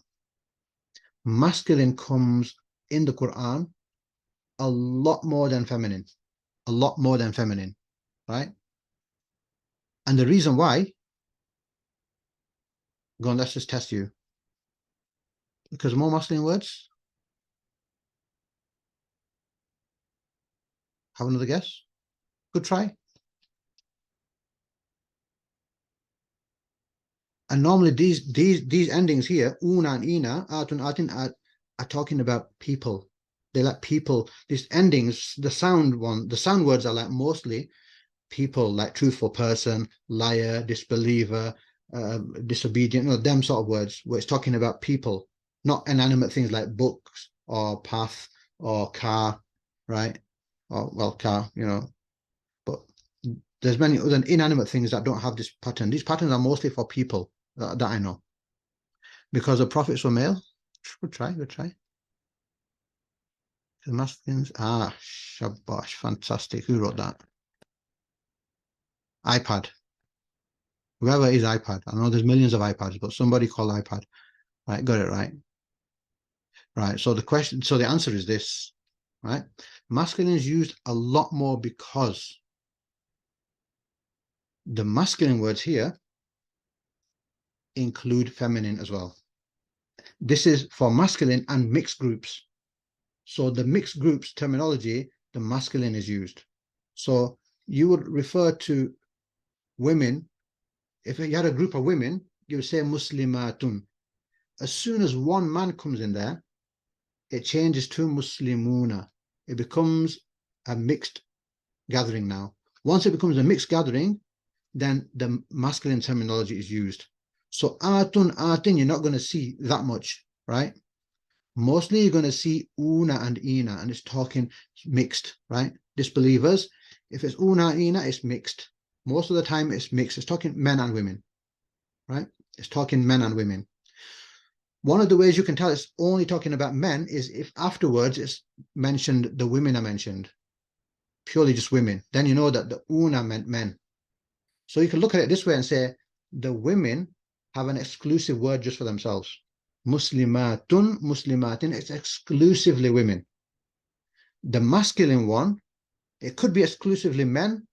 A: masculine comes in the Quran a lot more than feminine. A lot more than feminine, right? And the reason why, go on, let's just test you. Because more masculine words? Have another guess? Good try. And normally these endings here, una and ina, atun, atin, are talking about people. They're like people. These endings, the sound words are like mostly people, like truthful person, liar, disbeliever, disobedient, them sort of words, where it's talking about people, not inanimate things like books or path or car, right? Or, well, car, but there's many other inanimate things that don't have this pattern. These patterns are mostly for people that I know. Because the prophets were male. Good try. The masculines. Shabash. Fantastic. Who wrote that? iPad. Whoever is iPad. I know there's millions of iPads, but somebody called iPad. Right, got it right. Right. So the answer is this. Right. Masculine is used a lot more because the masculine words here include feminine as well. This is for masculine and mixed groups. So the mixed groups terminology, the masculine is used. So you would refer to women. If you had a group of women, you would say muslimatun. As soon as one man comes in there, it changes to muslimuna. It becomes a mixed gathering now. Once it becomes a mixed gathering, then the masculine terminology is used. So atin, you're not going to see that much, right? Mostly you're going to see una and ina, and it's talking mixed, right? Disbelievers, if it's una, ina, it's mixed. Most of the time it's mixed. It's talking men and women, right? It's talking men and women. One of the ways you can tell it's only talking about men is if afterwards it's mentioned, the women are mentioned, purely just women. Then you know that the una meant men. So you can look at it this way and say, the women have an exclusive word just for themselves. Muslimatun, muslimatin, it's exclusively women. The masculine one, it could be exclusively men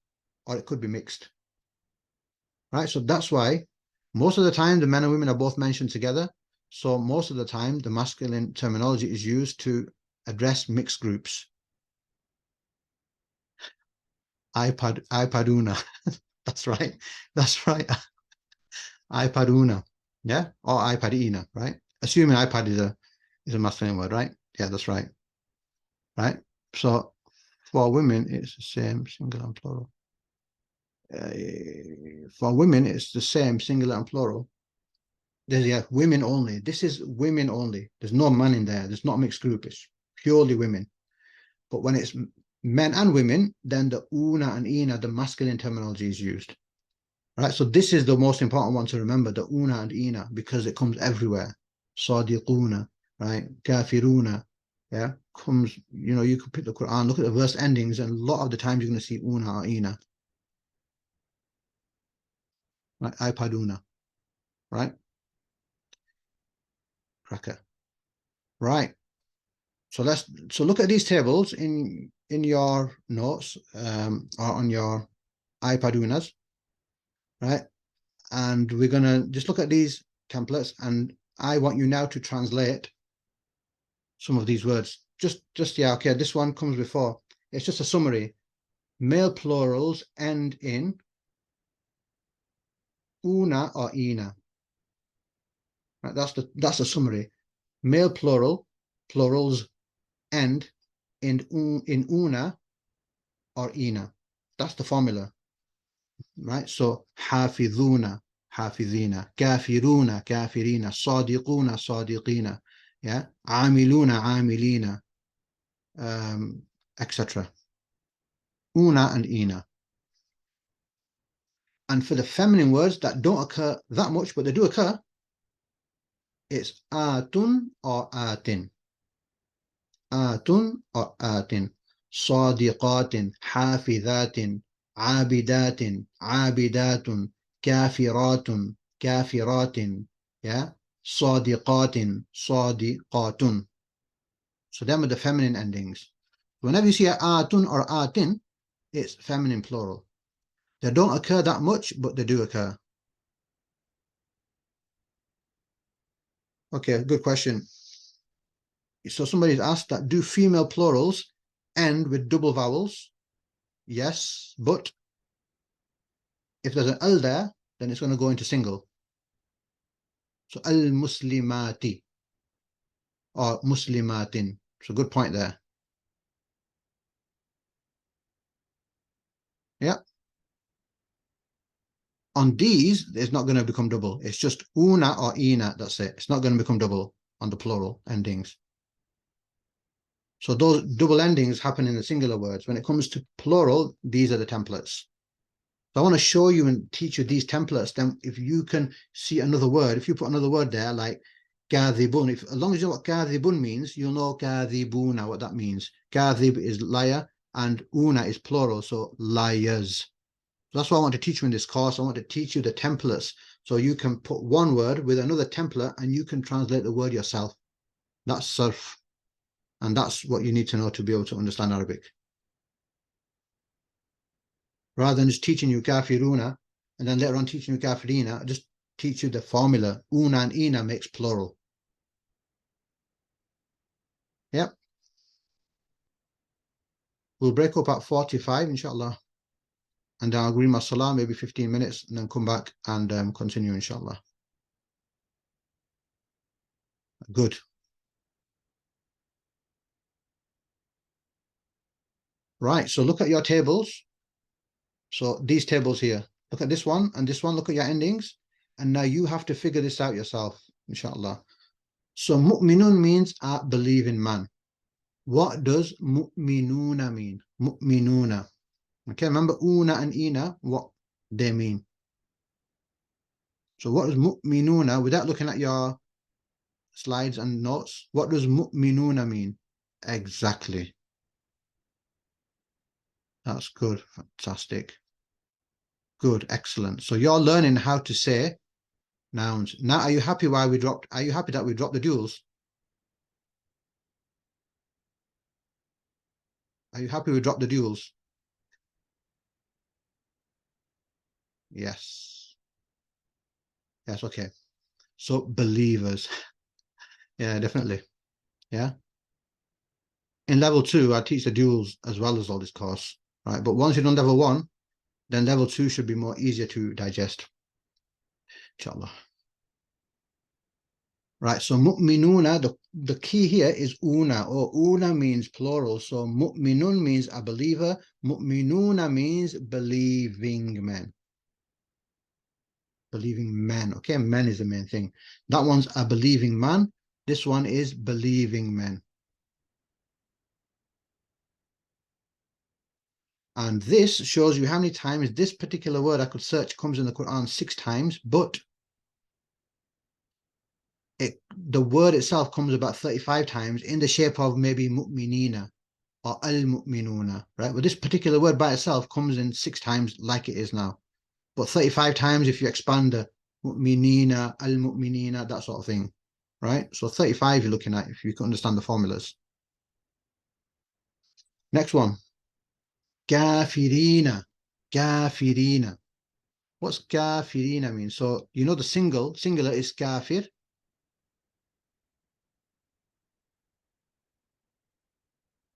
A: or it could be mixed. Right? So that's why most of the time the men and women are both mentioned together. So most of the time the masculine terminology is used to address mixed groups. iPaduna. That's right. That's right. iPaduna. Yeah? Or iPadina, right? Assuming iPad is a masculine word, right? Yeah, that's right. Right? So for women, it's the same singular and plural. For women, it's the same singular and plural. There's women only. This is women only. There's no man in there. There's not a mixed group. It's purely women. But when it's men and women, then the una and ina, the masculine terminology is used. Right? So this is the most important one to remember, the una and ina, because it comes everywhere. Sadiquna, right? Kafiruna, yeah, comes, you could pick the Quran, look at the verse endings, and a lot of the times you're going to see una or ina. Right? iPaduna, right? Cracker. Right. So look at these tables in your notes or on your iPadunas, right? And we're gonna just look at these templates, and I want you now to translate some of these words. Yeah, okay, this one comes before. It's just a summary. Male plurals end in una or ina. Right, that's the summary. Male plurals end in una or ina. That's the formula, right? So hafidhuna, hafidhina, kafiruna, kafirina, sadiquna, sadiqina, yeah, amiluna, amilina, etc. Una and ina. And for the feminine words that don't occur that much, but they do occur, it's atun or atin. Atun or atin. Sadiqatin, hafidhatin, abidatin, abidatun, kafiratun, kafiratin, yeah, sadiqatin, sadiqatun. So them are the feminine endings. Whenever you see a atun or atin, it's feminine plural. They don't occur that much, but they do occur. Okay, good question. So somebody's asked that, do female plurals end with double vowels? Yes, but if there's an al there, then it's going to go into single. So al-muslimati or muslimatin. So good point there. Yeah. On these, it's not going to become double. It's just una or ina, that's it. It's not going to become double on the plural endings. So those double endings happen in the singular words. When it comes to plural, these are the templates. So I want to show you and teach you these templates. Then if you can see another word, if you put another word there, like Kadhibun. As long as you know what kadhibun means, you'll know kadhibuna, what that means. Kadhib is liar, and una is plural, so liars. That's what I want to teach you in this course. I want to teach you the templates, so you can put one word with another template, and you can translate the word yourself. That's sarf, and that's what you need to know to be able to understand Arabic. Rather than just teaching you kafiruna, and then later on teaching you kafirina, just teach you the formula. Una and ina makes plural. Yep. We'll break up at 45, inshallah. And I'll agree my salah, maybe 15 minutes, and then come back and continue, inshallah. Good. Right, so look at your tables. So these tables here, look at this one and this one, look at your endings. And now you have to figure this out yourself, inshallah. So mu'minun means a believing man. What does mu'minuna mean? Mu'minuna. Okay, remember una and ina, what they mean. So what does mu'minuna, without looking at your slides and notes, what does mu'minuna mean? Exactly. That's good. Fantastic. Good. Excellent. So you're learning how to say nouns. Now, are you happy why we dropped? Are you happy that we dropped the duals? Are you happy we dropped the duals? Yes. Yes. Okay. So believers. Yeah, definitely. Yeah. In level 2, I teach the duals as well as all this course. Right. But once you've done level 1, then level 2 should be more easier to digest. Inshallah. Right, so mu'minuna, the key here is una, or una means plural. So mu'minun means a believer, mu'minuna means believing men. Believing men, okay, men is the main thing. That one's a believing man, this one is believing men. And this shows you how many times this particular word I could search comes in the Quran 6 times, but the word itself comes about 35 times in the shape of maybe mu'minina or al-mu'minuna, right? But this particular word by itself comes in 6 times like it is now. But 35 times if you expand the mu'minina, al-mu'minina, that sort of thing, right? So 35 you're looking at if you can understand the formulas. Next one. Kafirina. Kafirina. What's kafirina mean? So you know the singular is kafir.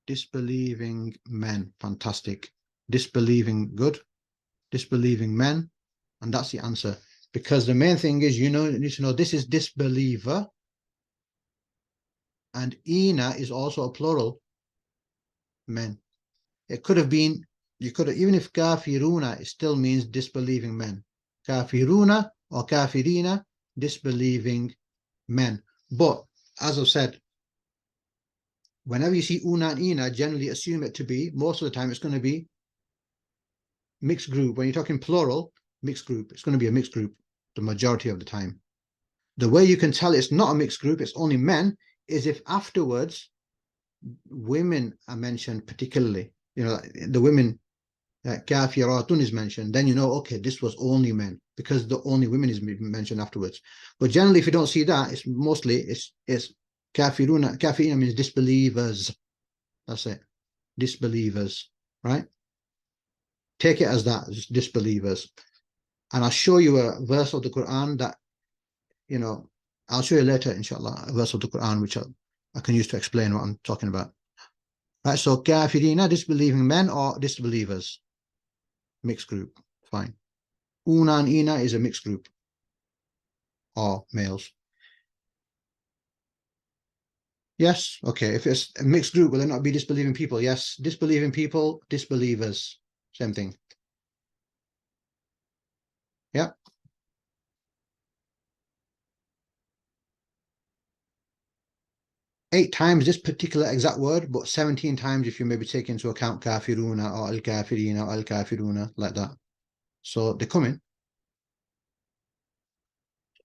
A: Disbelieving men. Fantastic. Disbelieving good. Disbelieving men. And that's the answer. Because the main thing is, you need to know this is disbeliever. And ina is also a plural. Men. It could have been, you could have, even if kafiruna, it still means disbelieving men. Kafiruna or kafirina, disbelieving men. But as I've said, whenever you see una and ina, generally assume it to be, most of the time it's going to be mixed group. When you're talking plural, mixed group, it's going to be a mixed group the majority of the time. The way you can tell it's not a mixed group, it's only men, is if afterwards women are mentioned particularly. You know, the women, kafiratun is mentioned, then you know, okay, this was only men because the only women is mentioned afterwards. But generally, if you don't see that, it's mostly it's kafiruna. Kafiruna means disbelievers. That's it, disbelievers, right? Take it as that, just disbelievers. And I'll show you a verse of the Quran that, you know, I'll show you later, inshallah, a verse of the Quran which I can use to explain what I'm talking about. Right, so kafirina, disbelieving men or disbelievers. Mixed group, fine. Una and ina is a mixed group, or males. Yes, okay. If it's a mixed group, will it not be disbelieving people? Yes, disbelieving people, disbelievers. Same thing. Yeah. Eight times this particular exact word, but 17 times if you maybe take into account kafiruna or al-kafirina or al-kafiruna, like that. So they come in.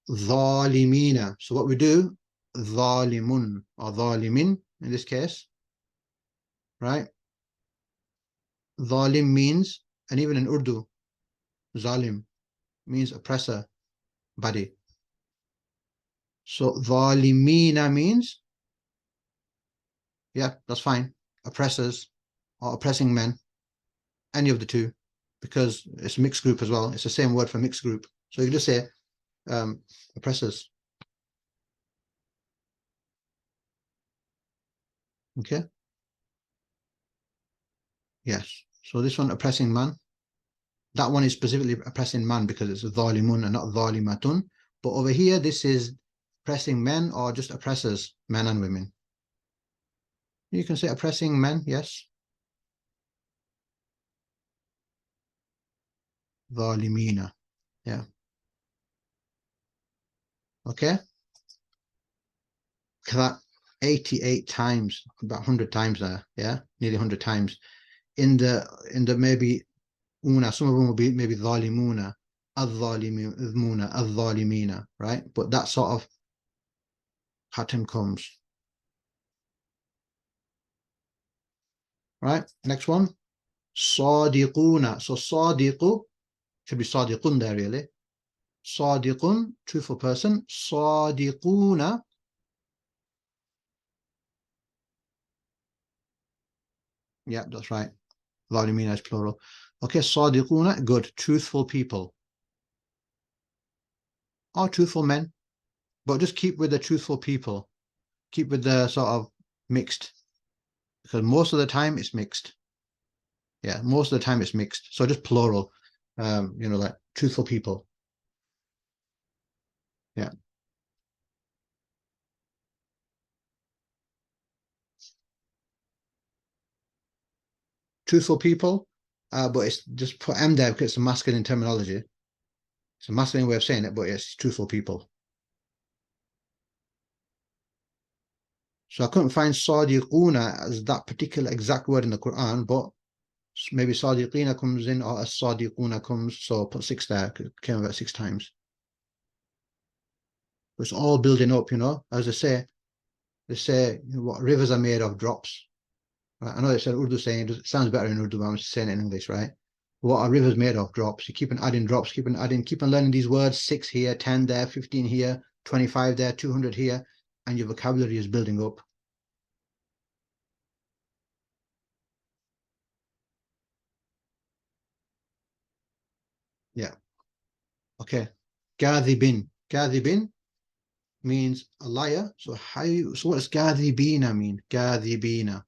A: Dhalimina. So what we do, Zalimun or zalimin in this case, right? Zalim means, and even in Urdu, zalim means oppressor, body. So zalimina means, yeah, that's fine. Oppressors or oppressing men, any of the two, because it's a mixed group as well. It's the same word for mixed group. So you just say oppressors. Okay. Yes. So this one, oppressing man. That one is specifically oppressing man because it's dhalimun and not dhalimatun. But over here, this is oppressing men or just oppressors, men and women. You can say oppressing men, yes. Dhalimina. Yeah. Okay. That 88 times, about 100 times there. Yeah. Nearly 100 times. In the maybe una, some of them will be maybe dhalimuna, adhalimuna, adhalimina, right? But that sort of pattern comes. Right? Next one. Sadiquna. So sadiqu should be sadiqun there really. Sadiqun, truthful person. Sadiquna. Yeah, that's right. Dhalimina is plural. Okay, sadiquna, good. Truthful people. Or truthful men. But just keep with the truthful people. Keep with the sort of mixed. Because most of the time it's mixed. Yeah, most of the time it's mixed. So just plural. Like truthful people. Yeah. Truthful people. But it's just put M there because it's a masculine terminology. It's a masculine way of saying it, but it's truthful people. So I couldn't find sadiquna as that particular exact word in the Quran, but maybe sadiqina comes in or as sadiquna comes, so put 6 there, because it came about 6 times. It's all building up, as they say what rivers are made of drops. Right? I know they said Urdu saying it sounds better in Urdu, but I'm saying it in English, right? What are rivers made of? Drops. You keep on adding drops, keep on adding, keep on learning these words, 6 here, 10 there, 15 here, 25 there, 200 here, and your vocabulary is building up. Yeah. Okay. Kadhibin. Kadhibin means a liar. So what does kadhibina mean? Kadhibina.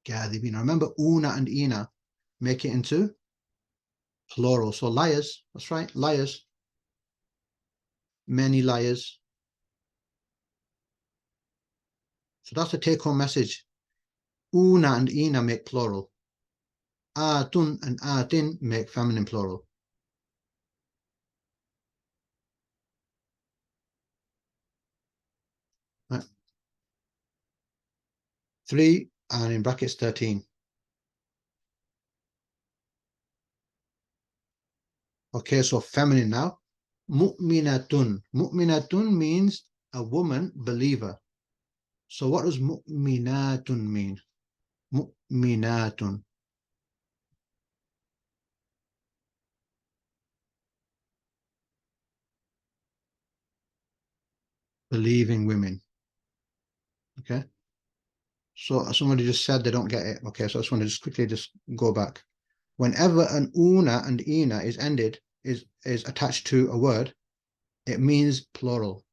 A: Kadhibina. Remember una and ina make it into plural. So liars. That's right. Liars. Many liars. So that's the take-home message. Una and ina make plural. Atun and atin make feminine plural. Right. 3 and in brackets 13. Okay, so feminine now. Mu'minatun. Mu'minatun means a woman believer. So what does mu'minatun mean? Mu'minatun. Believing women. Okay. So somebody just said they don't get it. Okay, so I just want to just quickly just go back. Whenever an una and ina is ended, is attached to a word, it means plural.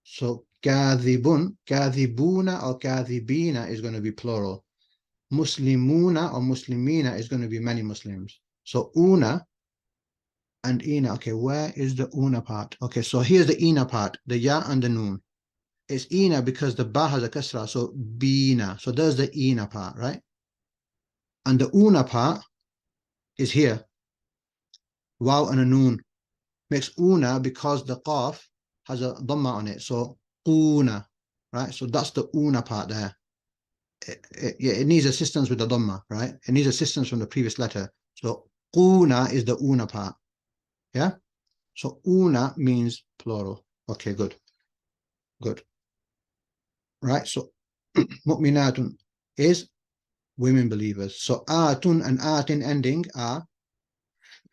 A: So kadhibun, kadhibuna or kadhibina is going to be plural. Muslimuna or muslimina is going to be many Muslims. So una and ina. Okay, where is the una part? Okay, so here's the ina part, the ya and the noon. It's ina because the ba has a kasra, so bina. So there's the ina part, right? And the una part is here. Waw and a noon. Makes una because the qaf has a dhamma on it. So una, right? So that's the una part there. It needs assistance with the dhamma, right? It needs assistance from the previous letter. So una is the una part. Yeah? So una means plural. Okay, good. Good. right? So mu'minatun is women believers. So atun and atin ending are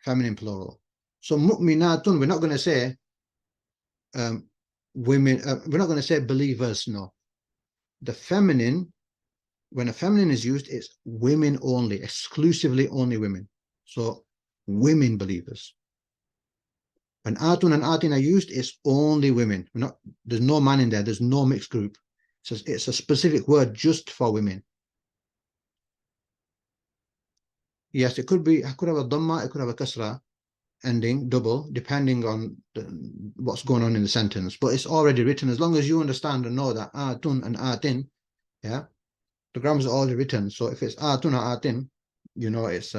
A: feminine plural. So mu'minatun, we're not going to say women, we're not going to say believers, no. The feminine, when a feminine is used, it's women only, exclusively only women. So women believers. When atun and atin are used, it's only women. We're not, there's no man in there, there's no mixed group. So it's a specific word just for women. Yes, it could be, it could have a dhamma, it could have a kasra ending, double, depending on what's going on in the sentence. But it's already written. As long as you understand and know that atun and atin, yeah, the grammar's already written. So if it's atun or atin, you know it's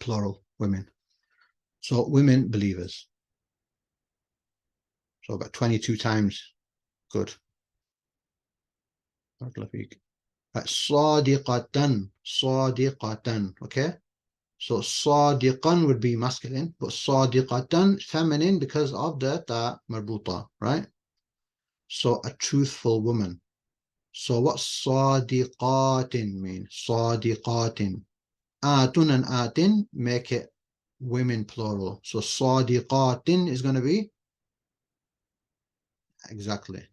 A: plural, women. So women believers. So about 22 times. Good. Right, sadiqatan, sadiqatan. Okay. So sadiqan would be masculine, but sadiqatan feminine because of the ta marbuta, right? So a truthful woman. So what's sadiqatin mean? Sadiqatin. Atun and atin make it women plural. So sadiqatin is going to be exactly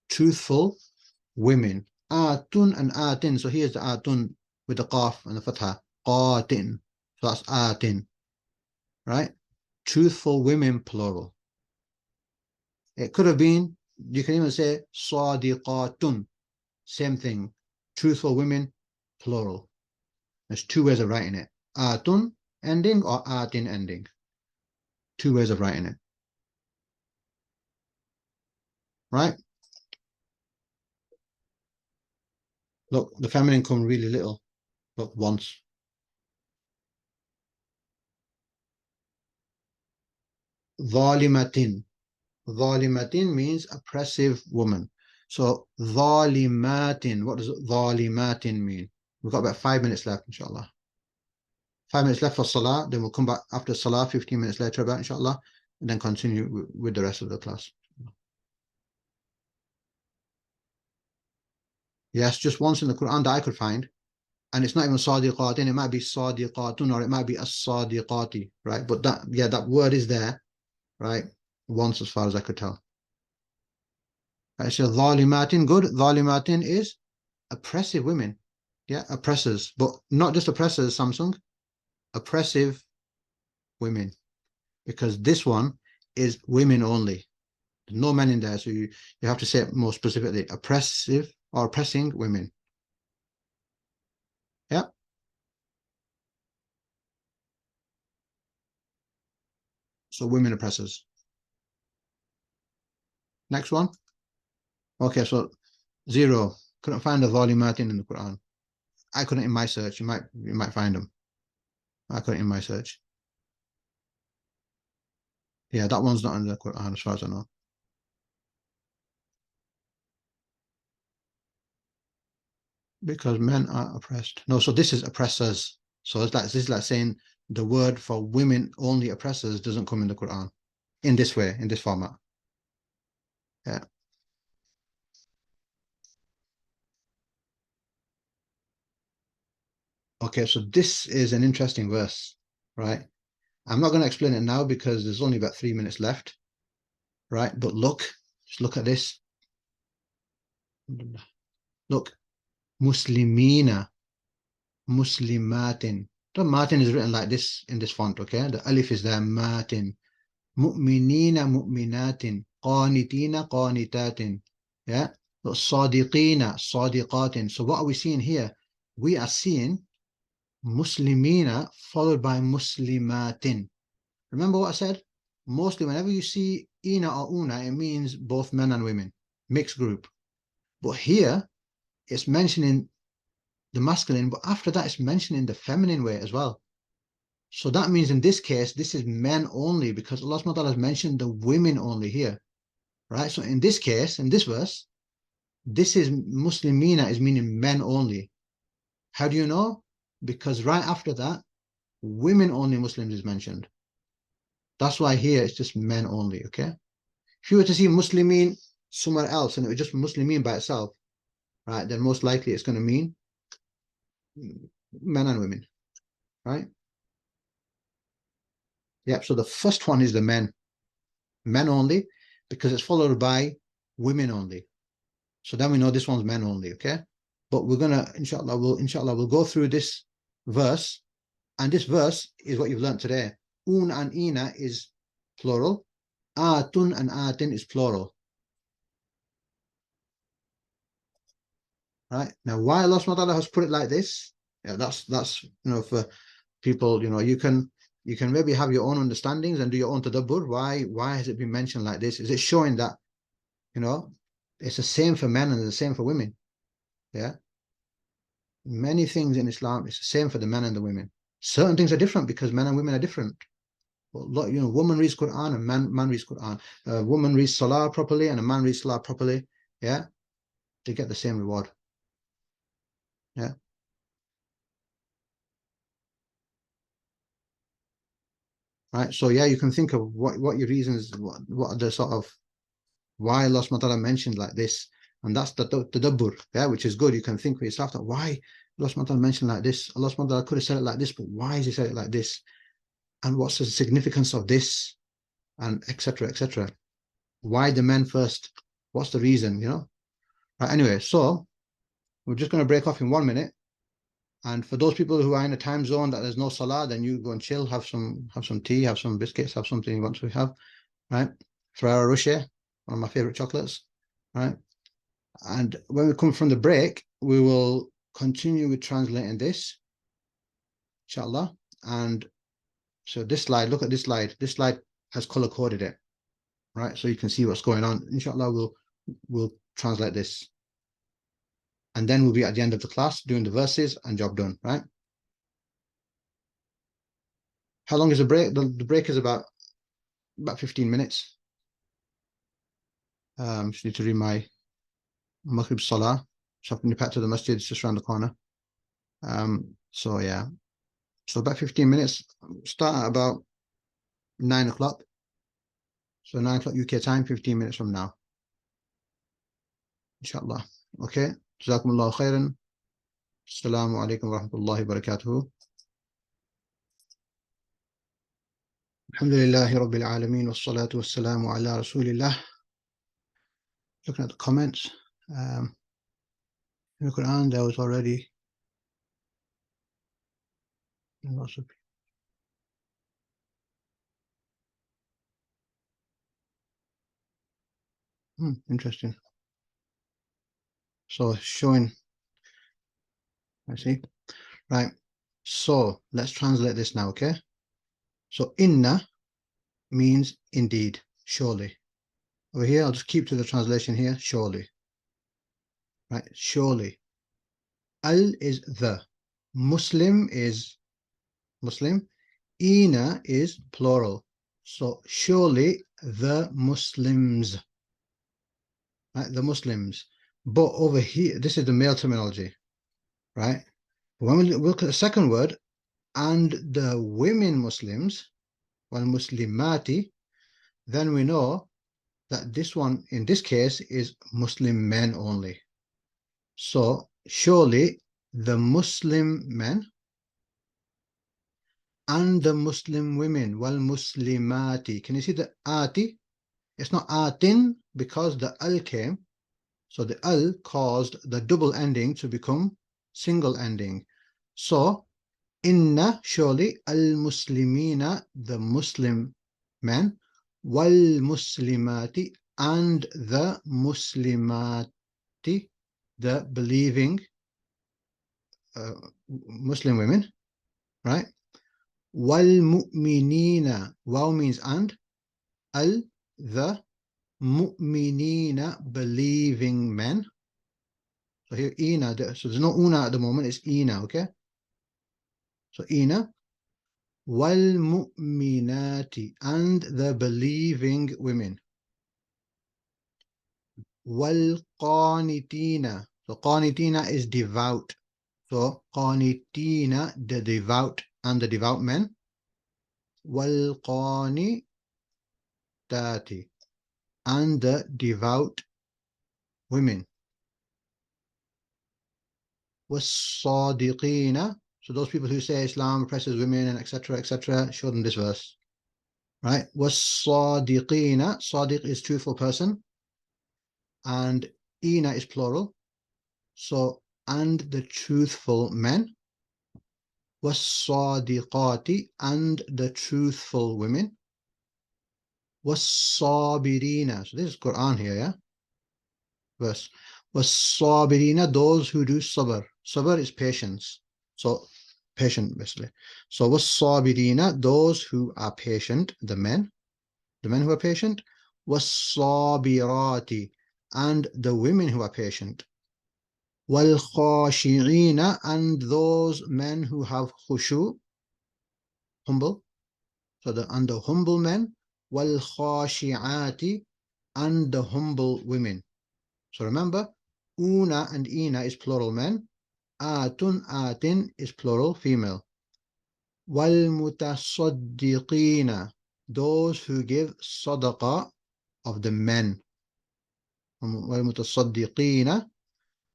A: truthful women. Atun and atin. So here's the atun with the qaf and the fatha. Qatin. So that's atin, right? Truthful women plural. It could have been, you can even say sadiqatun. Same thing. Truthful women plural. There's two ways of writing it. Atun ending or atin ending. Two ways of writing it. Right? Look, the feminine come really little. Look, once. Dhalimatin. Dhalimatin means oppressive woman. So dhalimatin. What does dhalimatin mean? We've got about 5 minutes left, inshallah. 5 minutes left for salah. Then we'll come back after salah, 15 minutes later about, inshallah, and then continue with the rest of the class. Yes, just once in the Quran that I could find. And it's not even sadiqatin, it might be sadiqatun or it might be as-sadiqati, right? But that, yeah, that word is there, right? Once as far as I could tell. Right, so dhalimatin, good. Dhalimatin is oppressive women. Yeah, oppressors. But not just oppressors, Samsung. Oppressive women. Because this one is women only. There's no men in there, so you have to say it more specifically. Oppressive or oppressing women. Yeah. So women oppressors. Next one. Okay, so 0. Couldn't find the dhalimatin in the Quran. I couldn't in my search. You might find them. I couldn't in my search. Yeah, that one's not in the Quran as far as I know. Because men are oppressed. No, so this is oppressors. So this is like saying the word for women only oppressors doesn't come in the Quran in this way, in this format. Yeah. Okay, so this is an interesting verse, right? I'm not going to explain it now because there's only about 3 minutes left, right? But look, just look at this. Look, Muslimina, Muslimatin. The Martin is written like this in this font, okay? The alif is there, Martin. Mu'minina, mu'minatin. Qanitina, qanitatin. Yeah? Sadiqina, sadiqatin. So what are we seeing here? We are seeing Muslimina followed by Muslimatin. Remember what I said? Mostly whenever you see ina or una, it means both men and women, mixed group. But here, it's mentioning the masculine, but after that, it's mentioning the feminine way as well. So that means in this case, this is men only because Allah subhanahu wa ta'ala has mentioned the women only here, right? So in this case, in this verse, this is Muslimina is meaning men only. How do you know? Because right after that, women only Muslims is mentioned. That's why here it's just men only, okay? If you were to see Muslimin somewhere else and it was just Muslimin by itself, right, then most likely it's going to mean men and women, right? Yep, so the first one is the men only, because it's followed by women only. So then we know this one's men only, okay? But we're gonna, inshallah, we'll go through this verse, and this verse is what you've learned today. Un and ina is plural, atun and atin is plural. Right? Now, why Allah subhanahu wa ta'ala has put it like this? Yeah, that's for people, you can maybe have your own understandings and do your own tadabbur. Why has it been mentioned like this? Is it showing that it's the same for men and the same for women? Yeah. Many things in Islam, it's the same for the men and the women. Certain things are different because men and women are different. But, woman reads Quran and man reads Quran. A woman reads Salah properly and a man reads Salah properly. Yeah, they get the same reward. Yeah. Right. So yeah, you can think of what your reasons, what are the sort of why Allah subhanahu wa ta'ala mentioned like this, and that's the tadabbur, yeah, which is good. You can think for yourself that why Allah subhanahu wa ta'ala mentioned like this. Allah subhanahu wa ta'ala could have said it like this, but why has he said it like this? And what's the significance of this? And etc. etc. Why the men first? What's the reason? Right. Anyway, so we're just going to break off in 1 minute. And for those people who are in a time zone that there's no salah, then you go and chill, have some tea, have some biscuits, have something you want to have, right? Ferrero Rocher, one of my favorite chocolates, right? And when we come from the break, we will continue with translating this, inshallah. And so this slide, look at this slide. This slide has color coded it, right? So you can see what's going on. Inshallah, we'll translate this. And then we'll be at the end of the class doing the verses and job done, right? How long is the break? The break is about 15 minutes. Just need to read my Maghrib Salah. So I'm going to to the masjid, it's just around the corner. So yeah. So about 15 minutes. Start at about 9 o'clock. So 9 o'clock UK time, 15 minutes from now. Inshallah. Okay. Jazakumullahu khairan. Assalamu alaikum wa rahmatullahi wa barakatuhu. Alhamdulillahi Rabbil Alameen wa salatu wa salamu ala Rasulillah. Looking at the comments. In the Quran, there was already lots of interesting. So showing, I see. Right. So let's translate this now, okay? So inna means indeed, surely. Over here, I'll just keep to the translation here, surely. Right, surely. Al is the. Muslim is Muslim. Ina is plural. So surely the Muslims. Right, the Muslims. But over here, this is the male terminology. Right? When we look at the second word, and the women Muslims, wal Muslimati, then we know that this one, in this case, is Muslim men only. So surely the Muslim men and the Muslim women, wal Muslimati. Can you see the ati? It's not atin because the al came. So the al caused the double ending to become single ending. So inna, surely, al muslimina, the Muslim men, wal muslimati, and the muslimati, the believing Muslim women, right? Wal mu'minina, waw means and, al, the mu'minina, believing men. So here ina, so there's no una at the moment, it's ina, okay? So ina, wal mu'minati, and the believing women. Wal qanitina, so qanitina is devout. So qanitina, the devout and the devout men. Wal qanitina, والقانتات, and the devout women. والصادقين, so those people who say Islam oppresses women and etc., show them this verse, right? والصادقين, sadiq is truthful person, and ina is plural, so and the truthful men. والصادقات, and the truthful women. والصابرين, so this is Quran here, yeah, verse. والصابرين, those who do sabr. Sabr is patience, so patient basically. So والصابرين, those who are patient, the men who are patient. والصابرات, and the women who are patient. والخاشعين, and those men who have khushu, humble, so the humble men. والخاشعات, and the humble women. So remember, una and ina is plural men, atun, atin is plural female. والمتصدقين, those who give sadaqah of the men. والمتصدقين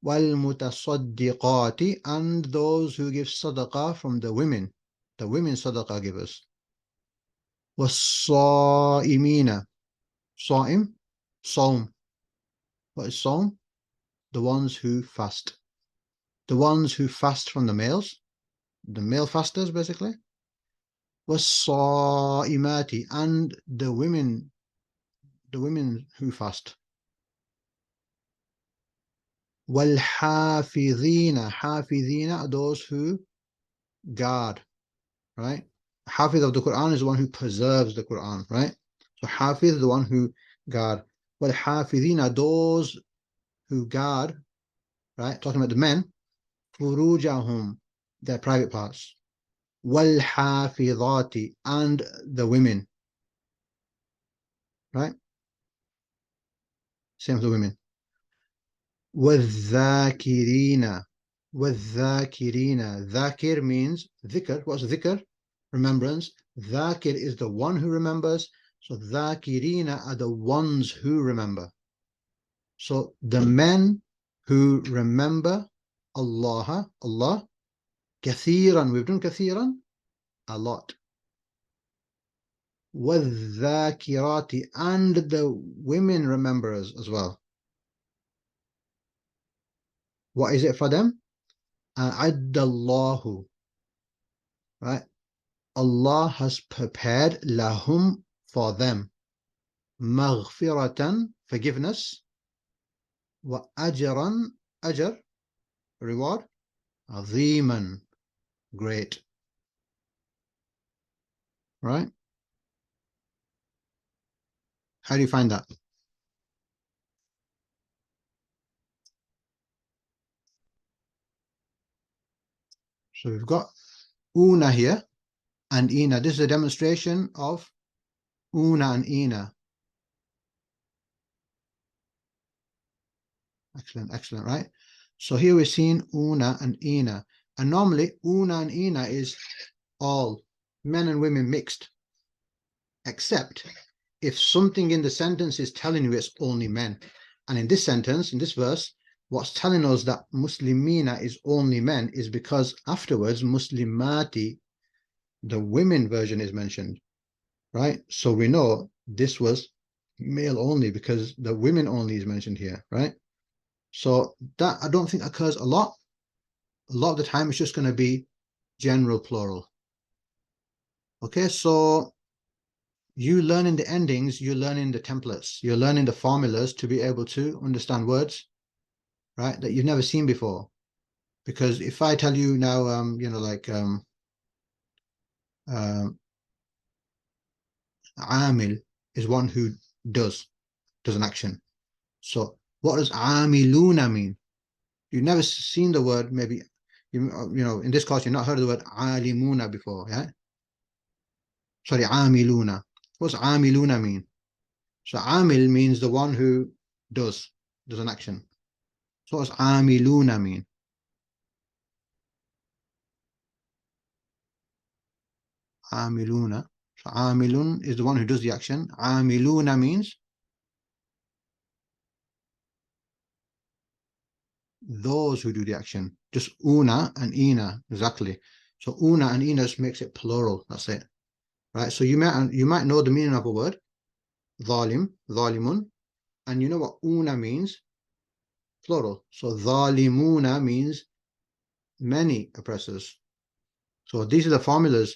A: والمتصدقات, and those who give sadaqah from the women sadaqah givers. والصائمين, صائم, صوم. What is صوم? The ones who fast. The ones who fast from the males, the male fasters basically. والصائمات, and the women who fast. والحافظين, حافظين are those who guard, right? Hafiz of the Quran is the one who preserves the Quran, right? So Hafiz is the one who guard. والحافظين are those who guard, right? Talking about the men. فروجهم, their private parts. والحافظات, and the women, right? Same for the women. والذاكرين, والذاكرين, ذاكر means dhikr. What's dhikr? Remembrance. Dhakir is the one who remembers, so dhakirina are the ones who remember. So the men who remember Allah, kathiran, we've done kathiran, a lot. والذاكرات, and the women rememberers as well. What is it for them? أعد الله, right? Allah has prepared lahum, for them, maghfiratan, forgiveness, wa ajran, ajr, reward, aziman, great, right? How do you find that? So we've got una here and ina. This is a demonstration of una and ina. Excellent, right? So here we're seeing una and ina, and normally una and ina is all men and women mixed, except if something in the sentence is telling you it's only men. And in this sentence, in this verse, what's telling us that muslimina is only men is because afterwards muslimati, the women version, is mentioned, right? So we know this was male only because the women only is mentioned here, right? So that I don't think occurs a lot. A lot of the time it's just going to be general plural. Okay, so you learning the endings, you're learning the templates, you're learning the formulas to be able to understand words, right, that you've never seen before. Because if I tell you now, like amil is one who does an action. So what does amiluna mean? You've never seen the word, maybe, in this course, you've not heard of the word alimuna before, yeah? Sorry, amiluna. What's amiluna mean? So amil means the one who does an action. So what does amiluna mean? Amiluna. So amilun is the one who does the action. Amiluna means those who do the action. Just una and ina, exactly. So una and ina just makes it plural. That's it. Right. So you might know the meaning of a word, zalim, zalimun, and you know what una means, plural. So zalimuna means many oppressors. So these are the formulas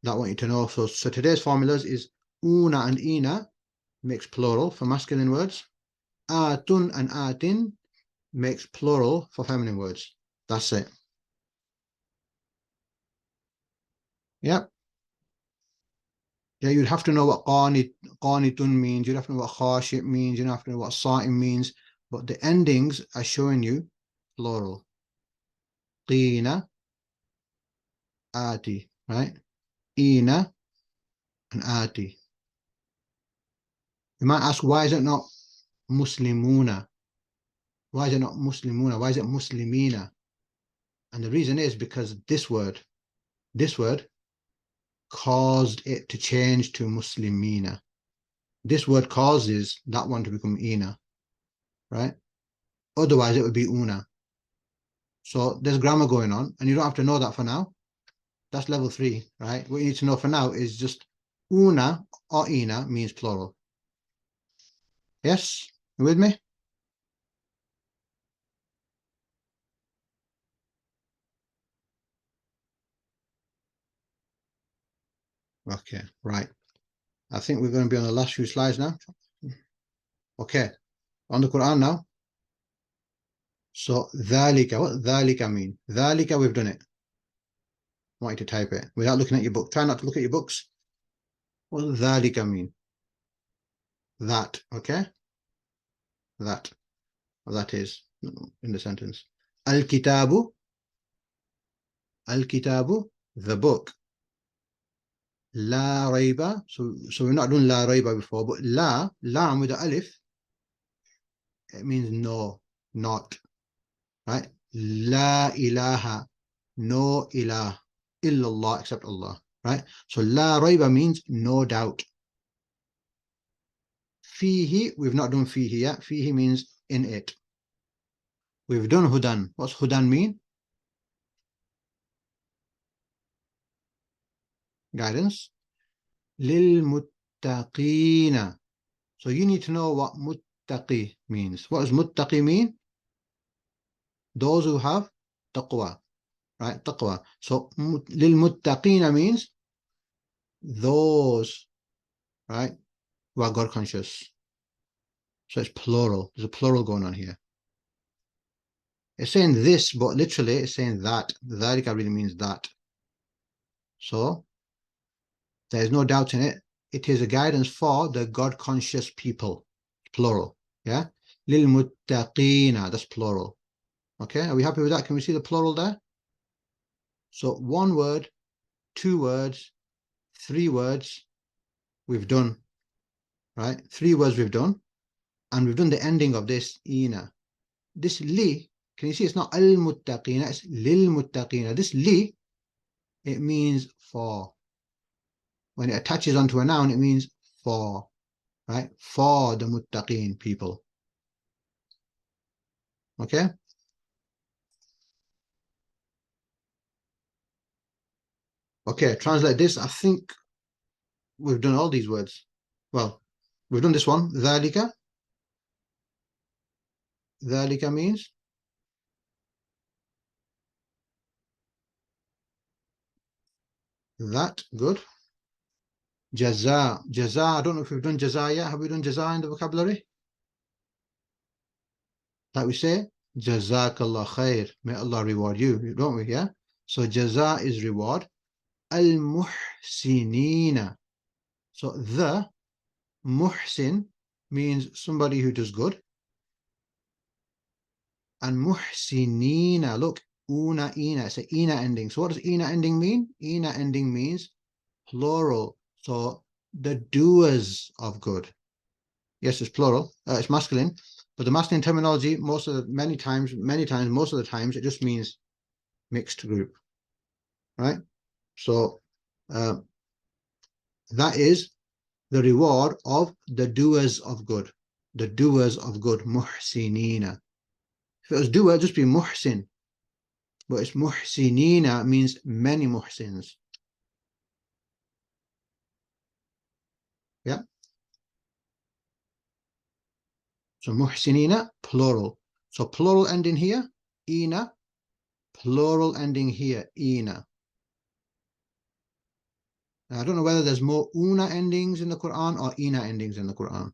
A: that I want you to know. So today's formulas is una and ina makes plural for masculine words. Atun and atin makes plural for feminine words. That's it. Yep. Yeah, you'd have to know what qanitun means. You'd have to know what khashit means. You'd have to know what sa'im means. But the endings are showing you plural. Qina, ati, right? Ina and ati. You might ask, why is it not muslimuna? Why is it not muslimuna? Why is it muslimina? And the reason is because this word caused it to change to muslimina. This word causes that one to become ina, right? Otherwise, it would be una. So there's grammar going on, and you don't have to know that for now. That's level 3, right? What you need to know for now is just una or ina means plural. Yes? You with me? Okay, right. I think we're going to be on the last few slides now. Okay, on the Quran now. So, dhalika, what dhalika mean? Dhalika, we've done it. I want you to type it without looking at your book. Try not to look at your books. What does dhalika mean? That, okay? That. Well, that is in the sentence. Al-kitabu, al-kitabu, the book. La rayba. So we're not doing la rayba before, but lam with the alif, it means no, not, right? La ilaha, no ilah, illallah, except Allah, right? So la rayba means no doubt. Fihi, we've not done fihi yet. Fihi means in it. We've done hudan. What's hudan mean? Guidance. Lil muttaqina. So you need to know what muttaqi means. What does muttaqi mean? Those who have taqwa, right? Taqwa. So lil muttaqina means those, right, who are God conscious. So it's plural. There's a plural going on here. It's saying this, but literally it's saying that. Dhalika really means that. So there's no doubt in it. It is a guidance for the God conscious people. Plural. Yeah. Lil muttaqina. That's plural. Okay. Are we happy with that? Can we see the plural there? So one word, 2 words, 3 words we've done, right? 3 words we've done, and we've done the ending of this ina. This li, can you see it's not al-muttaqina, it's lil-muttaqina. This li, it means for. When it attaches onto a noun, it means for, right? For the muttaqin people. Okay? Okay, translate this. I think we've done all these words. Well, we've done this one. Dhalika. Dhalika means that. Good. Jaza. Jaza. I don't know if we've done jaza yet. Have we done jaza in the vocabulary? Like we say, Jazakallah khair. May Allah reward you, don't we? Yeah. So jaza is reward. Al-muhsinina. So the muhsin means somebody who does good. And muhsinina, look, una, ina, it's an ina ending. So what does ina ending mean? Ina ending means plural. So the doers of good. Yes, it's plural. It's masculine, but the masculine terminology, many times, most of the times, it just means mixed group, right? So That is the reward of the doers of good. The doers of good, muhsinina. If it was doer, just be muhsin. But it's muhsinina, means many muhsins. Yeah. So muhsinina, plural. So plural ending here, ina. Plural ending here, ina. Now, I don't know whether there's more una endings in the Quran or ina endings in the Quran.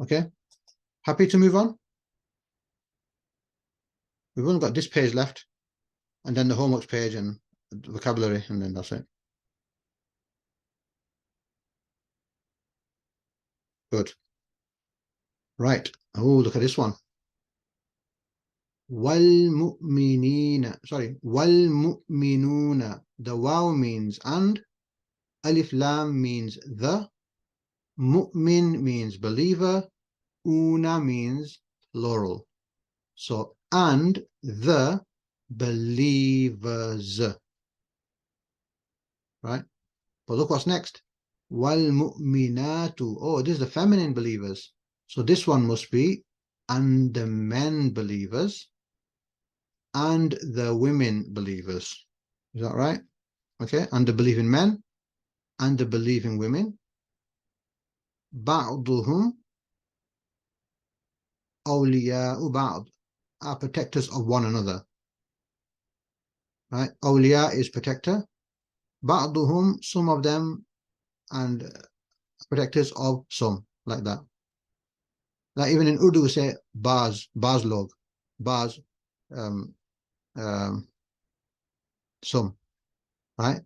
A: Okay. Happy to move on? We've only got this page left, and then the homework page and vocabulary, and then that's it. Good. Right. Oh, look at this one. Wal-mu'minina. Sorry. Wal-mu'minuna. The waw means and. Alif lam means the. Mu'min means believer. Una means plural. So, and the believers. Right? But look what's next. Wal-mu'minatu. Oh, this is the feminine believers. So this one must be and the men believers and the women believers. Is that right? Okay. And the believing men and the believing women. Ba'duhum awliya'u ba'd, are protectors of one another. Right? Awliya is protector. Ba'duhum, some of them, and protectors of some, like that. Like even in Urdu, we say baz log, baz, um, um, some, right?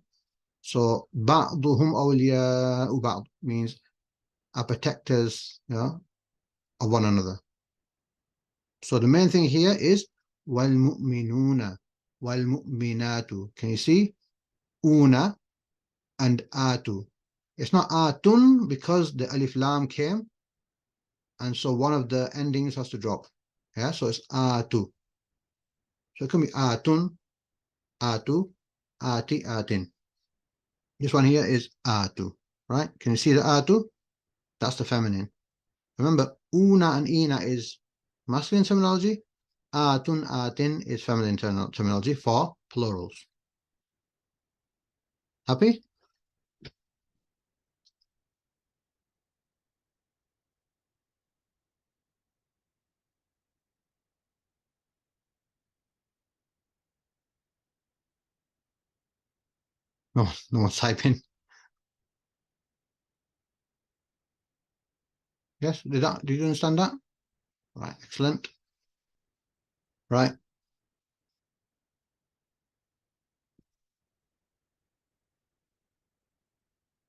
A: So ba'duhum awliya'u ba'd means are protectors, of one another. So the main thing here is wal mu'minuna, wal mu'minatu. Can you see? Una and atu. It's not atun because the alif lam came, and so one of the endings has to drop. Yeah, so it's atu. So it can be atun, atu, ati, atin. This one here is atu, right? Can you see the atu? That's the feminine. Remember, una and ina is masculine terminology. Atun, atin is feminine terminology for plurals. Happy? No, no one's typing. Yes, did you understand that? Right, excellent. Right.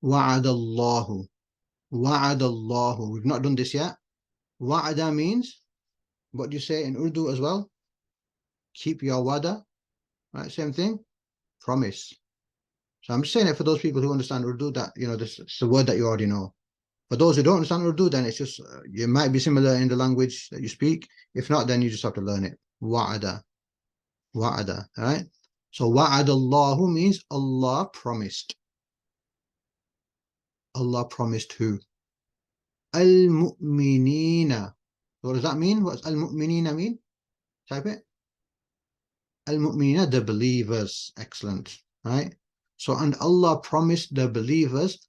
A: Wa'adallahu. Wa'adallahu. We've not done this yet. Wa'ada means, what do you say in Urdu as well? Keep your wada. Right, same thing. Promise. So I'm just saying it for those people who understand Urdu that, this it's a word that you already know. For those who don't understand Urdu, then it's just, it might be similar in the language that you speak. If not, then you just have to learn it. Wa'ada. Wa'ada. All right. So wa'adallahu means Allah promised. Allah promised who? Al-mu'minina. What does that mean? What does al-mu'minina mean? Type it. Al-mu'minina, the believers. Excellent. Right? So, and Allah promised the believers.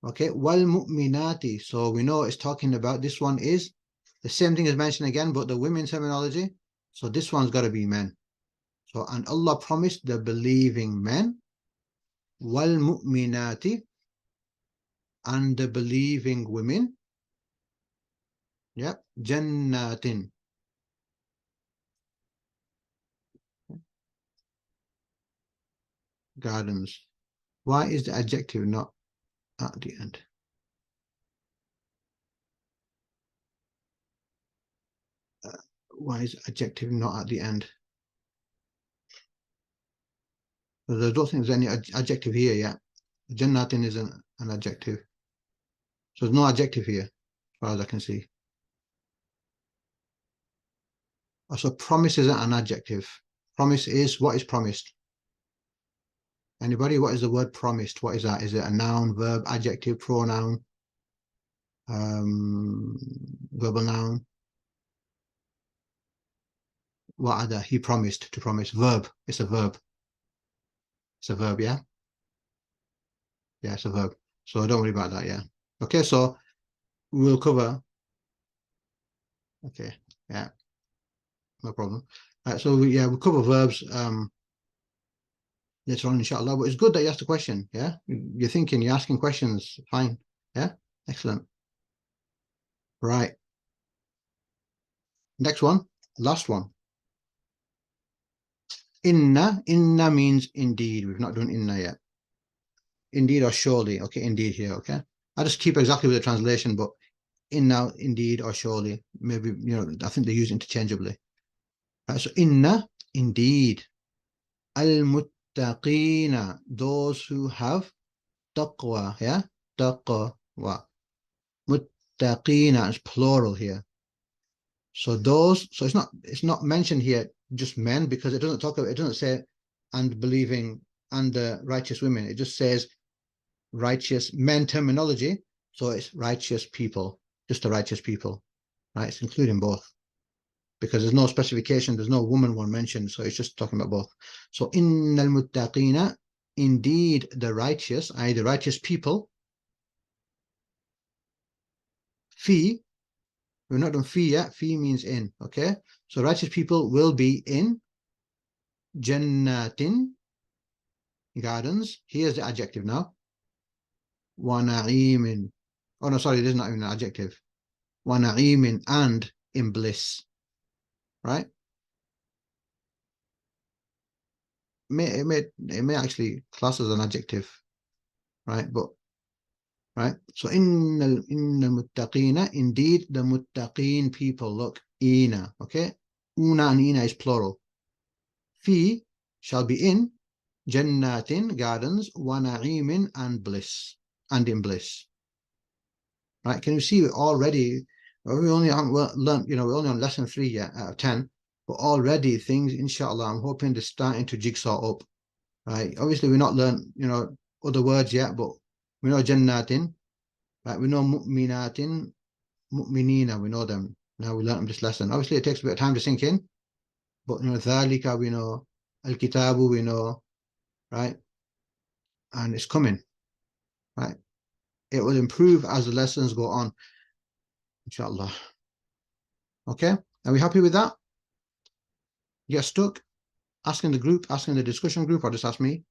A: Okay. Wal-mu'minati. So we know it's talking about, this one is the same thing as mentioned again, but the women terminology. So this one's got to be men. So, and Allah promised the believing men. Wal-mu'minati, and the believing women. Yep. Jannatin. Gardens. Why is the adjective not at the end? Why is adjective not at the end? Because I don't think there's any adjective here yet. Jannatin isn't an adjective. So there's no adjective here, as far as I can see. So promise isn't an adjective. Promise is, what is promised? Anybody? What is the word promised? What is that? Is it a noun, verb, adjective, pronoun, verbal noun? What other? He promised, to promise. Verb. It's a verb. It's a verb, yeah? Yeah, it's a verb. So don't worry about that, yeah. Okay, so we'll cover. Okay, yeah, no problem. So we'll cover verbs later on, inshallah. But it's good that you asked a question, yeah? You're thinking, you're asking questions, fine. Yeah, excellent. Right. Next one, last one. Inna means indeed. We've not done inna yet. Indeed or surely. Okay, indeed here, okay? I just keep exactly with the translation, but inna, indeed or surely. Maybe, I think they use interchangeably. So inna, indeed. Al-muttaqina, those who have taqwa, yeah? Taqwa. Muttaqina is plural here. So it's not mentioned here just men, because it doesn't say and believing and righteous women. It just says righteous men terminology. So it's righteous people, just the righteous people, right? It's including both, because there's no specification, there's no woman one mentioned, so it's just talking about both. So innal muttaqina, indeed the righteous, i.e. the righteous people, fi, we're not done fi yet, fi means in, okay? So righteous people will be in jannatin, gardens. Here's the adjective now. Wa na'imin. Oh no, sorry, this is not even an adjective. Wa na'imin, and in bliss, right? It may actually class as an adjective, right? But right. So inna muttaqina, indeed the muttaqin people. Look, ina, okay? Una and ina is plural. Fi shall be in jannatin, gardens, wa na'imin, and bliss, and in bliss. Right? Can you see already? We only haven't learned, we're only on lesson 3 yet out of 10, but already things, inshallah, I'm hoping they're starting to jigsaw up. Right? Obviously, we're not learned, other words yet, but we know jannatin, right? We know mu'minatin, mu'minina, we know them. Now we learn them this lesson. Obviously, it takes a bit of time to sink in, but dhalika, we know, al-kitabu, we know, right? And it's coming, right? It will improve as the lessons go on, inshallah. Okay, are we happy with that? Get stuck? Asking the group, asking the discussion group, or just ask me.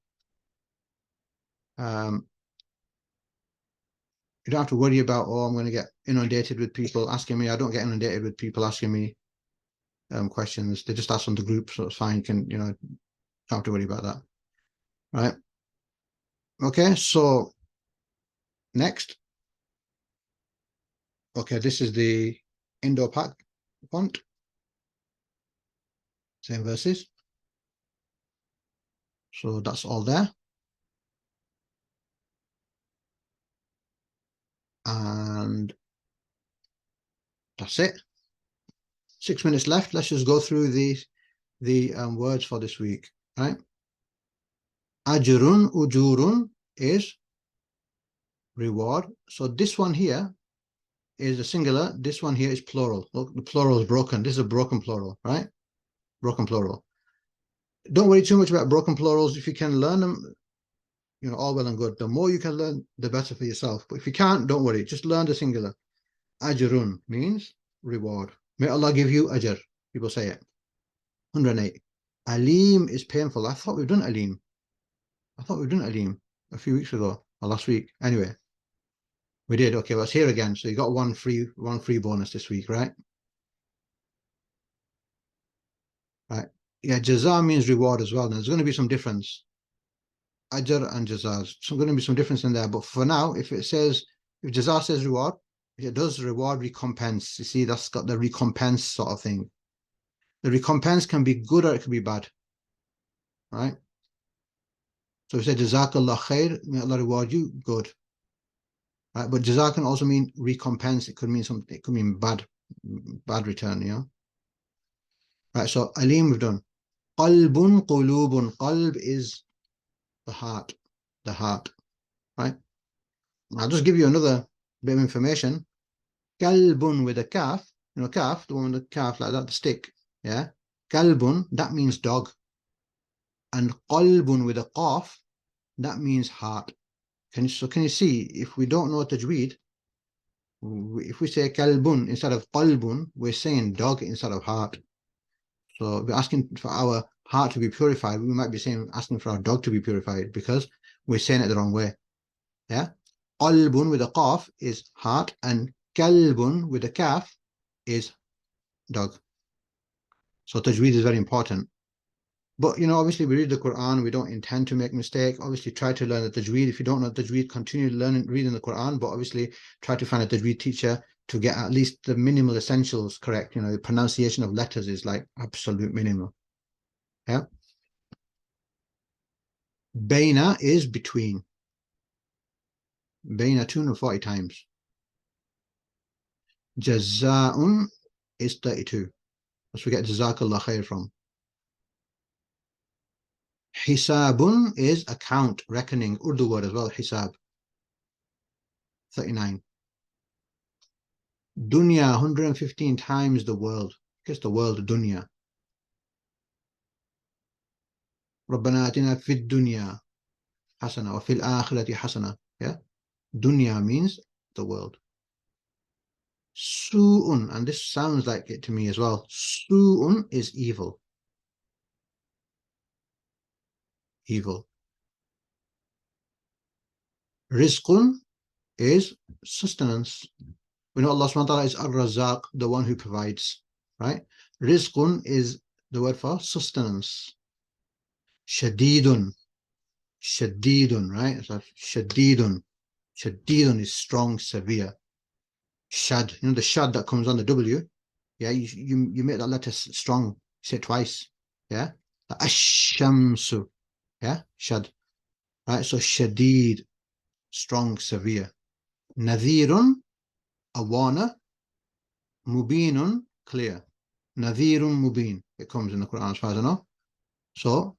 A: You don't have to worry about, oh, I'm going to get inundated with people asking me. I don't get inundated with people asking me questions. They just ask on the group, so it's fine. You can, don't have to worry about that. Right? Okay, so next. Okay, this is the Indo-Pak font. Same verses. So that's all there. And that's it. 6 minutes left. Let's just go through the words for this week. Right? Ajrun, ujurun is reward. So this one here is a singular. This one here is plural. Look, the plural is broken. This is a broken plural, right? Broken plural. Don't worry too much about broken plurals. If you can learn them, all well and good. The more you can learn, the better for yourself. But if you can't, don't worry. Just learn the singular. Ajrun means reward. May Allah give you ajr. People say it. 108. Alim is painful. I thought we've done alim. Alim a few weeks ago or last week. Anyway, we did. Okay, well, it's here again. So you got one free bonus this week, right? Right. Yeah, jaza means reward as well. Now, there's going to be some difference. Ajr and jaza. So going to be some difference in there. But for now, if jaza says reward, it does reward recompense. You see, that's got the recompense sort of thing. The recompense can be good or it can be bad. Right? So we say jazakallah khair, may Allah reward you, good. Right? But jaza can also mean recompense. It could mean something, it could mean bad return, Right, so alim we've done. Qalbun, qulubun. Qalb is the heart, right? I'll just give you another bit of information. Kalbun with a kaf, kaf, the one with the kaf like that, the stick, yeah? Kalbun, that means dog. And qalbun with a qaf, that means heart. Can you see, if we don't know tajweed, if we say kalbun instead of qalbun, we're saying dog instead of heart. So we're asking for our heart to be purified. We might be asking for our dog to be purified because we're saying it the wrong way. Yeah. Qalbun with a qaf is heart, and kalbun with a kaf is dog. So tajweed is very important. But obviously we read the Quran, we don't intend to make mistake. Obviously try to learn the tajweed. If you don't know tajweed, continue reading the Quran, but obviously try to find a tajweed teacher to get at least the minimal essentials correct. The pronunciation of letters is like absolute minimal. Yeah. Baina is between. Baina 240 times. Jaza'un is 32. That's where we get Jazakallah khair from. Hisabun is account, reckoning, Urdu word as well, hisab. 39. Dunya, 115 times the world. Guess the world, dunya. ربنا آتنا في الدنيا حسنة وفي الآخرة حسنة. Yeah. Dunya means the world. Su'un, and this sounds like it to me as well. Su'un is evil. Evil. Rizqun is sustenance. We know Allah subhanahu wa ta'ala is Ar-Razzaq, the one who provides, right? Rizqun is the word for sustenance. Shadidun, right? So shadidun is strong, severe. Shad, the shad that comes on the W, yeah, you make that letter strong, say it twice, yeah? Ash-shamsu, yeah, shad, right? So shadid, strong, severe. Nadhirun, a warner. Mubinun, clear. Nadhirun mubin, it comes in the Quran as far as I know. So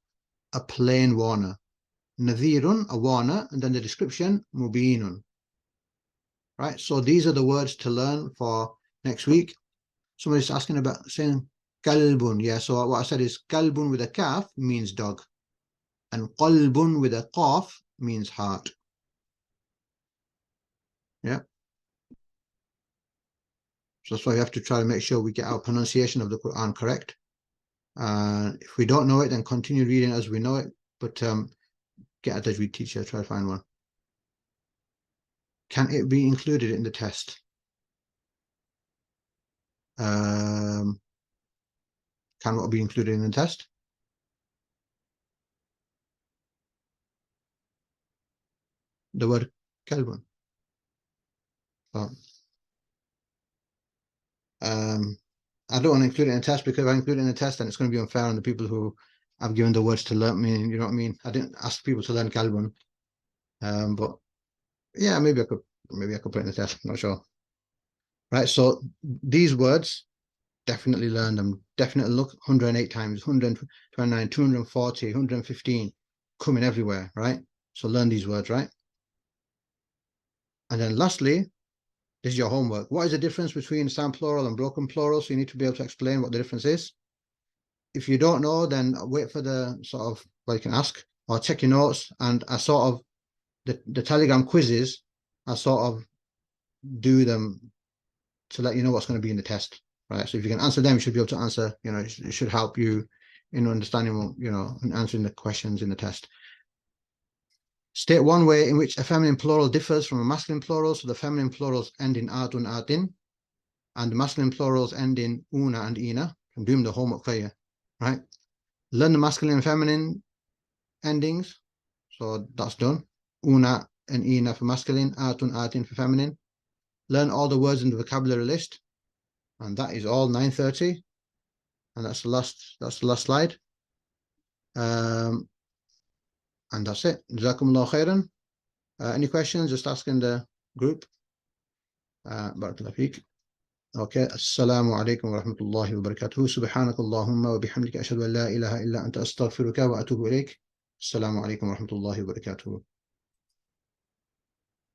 A: a plain warner. Nadhirun, a warner, and then the description, mubinun. Right, so these are the words to learn for next week. Somebody's asking about saying kalbun. Yeah, so what I said is kalbun with a kaf means dog, and qalbun with a qaf means heart. Yeah. So that's why we have to try to make sure we get our pronunciation of the Quran correct. If we don't know it, then continue reading as we know it. But get a tajweed teacher, try to find one. Can it be included in the test? Can what be included in the test? The word kalbun. So, I don't want to include it in a test because if I include it in a test, then it's going to be unfair on the people who I've given the words to learn. You know what I mean? I didn't ask people to learn kalbun. But yeah, maybe I could put it in the test. I'm not sure. Right. So these words, definitely learn them. Definitely look 108 times, 129, 240, 115, coming everywhere, right? So learn these words, right? And then lastly, this is your homework. What is the difference between sound plural and broken plural? So you need to be able to explain what the difference is. If you don't know, then wait for the sort of, well, you can ask or check your notes, and I sort of, the Telegram quizzes, I sort of do them to let you know what's going to be in the test, right? So if you can answer them, you should be able to answer, it should help you in understanding, and answering the questions in the test. State one way in which a feminine plural differs from a masculine plural. So the feminine plurals end in atun, atin, and the masculine plurals end in una and ina. I'm doing the homework for you, right? Learn the masculine and feminine endings. So that's done. Una and ina for masculine, atun, atin for feminine. Learn all the words in the vocabulary list. And that is all 9:30. And that's the last slide. And that's it. Jazakumullah khairan. Any questions? Just ask in the group. Barakallahu feek. Okay. Assalamu alaikum wa rahmatullahi wa barakatuh. Subhanakallahumma wa bihamdika ashhadu an la ilaha illa anta astaghfiruka wa atubu ilayk. Assalamu alaikum wa rahmatullahi wa barakatuh.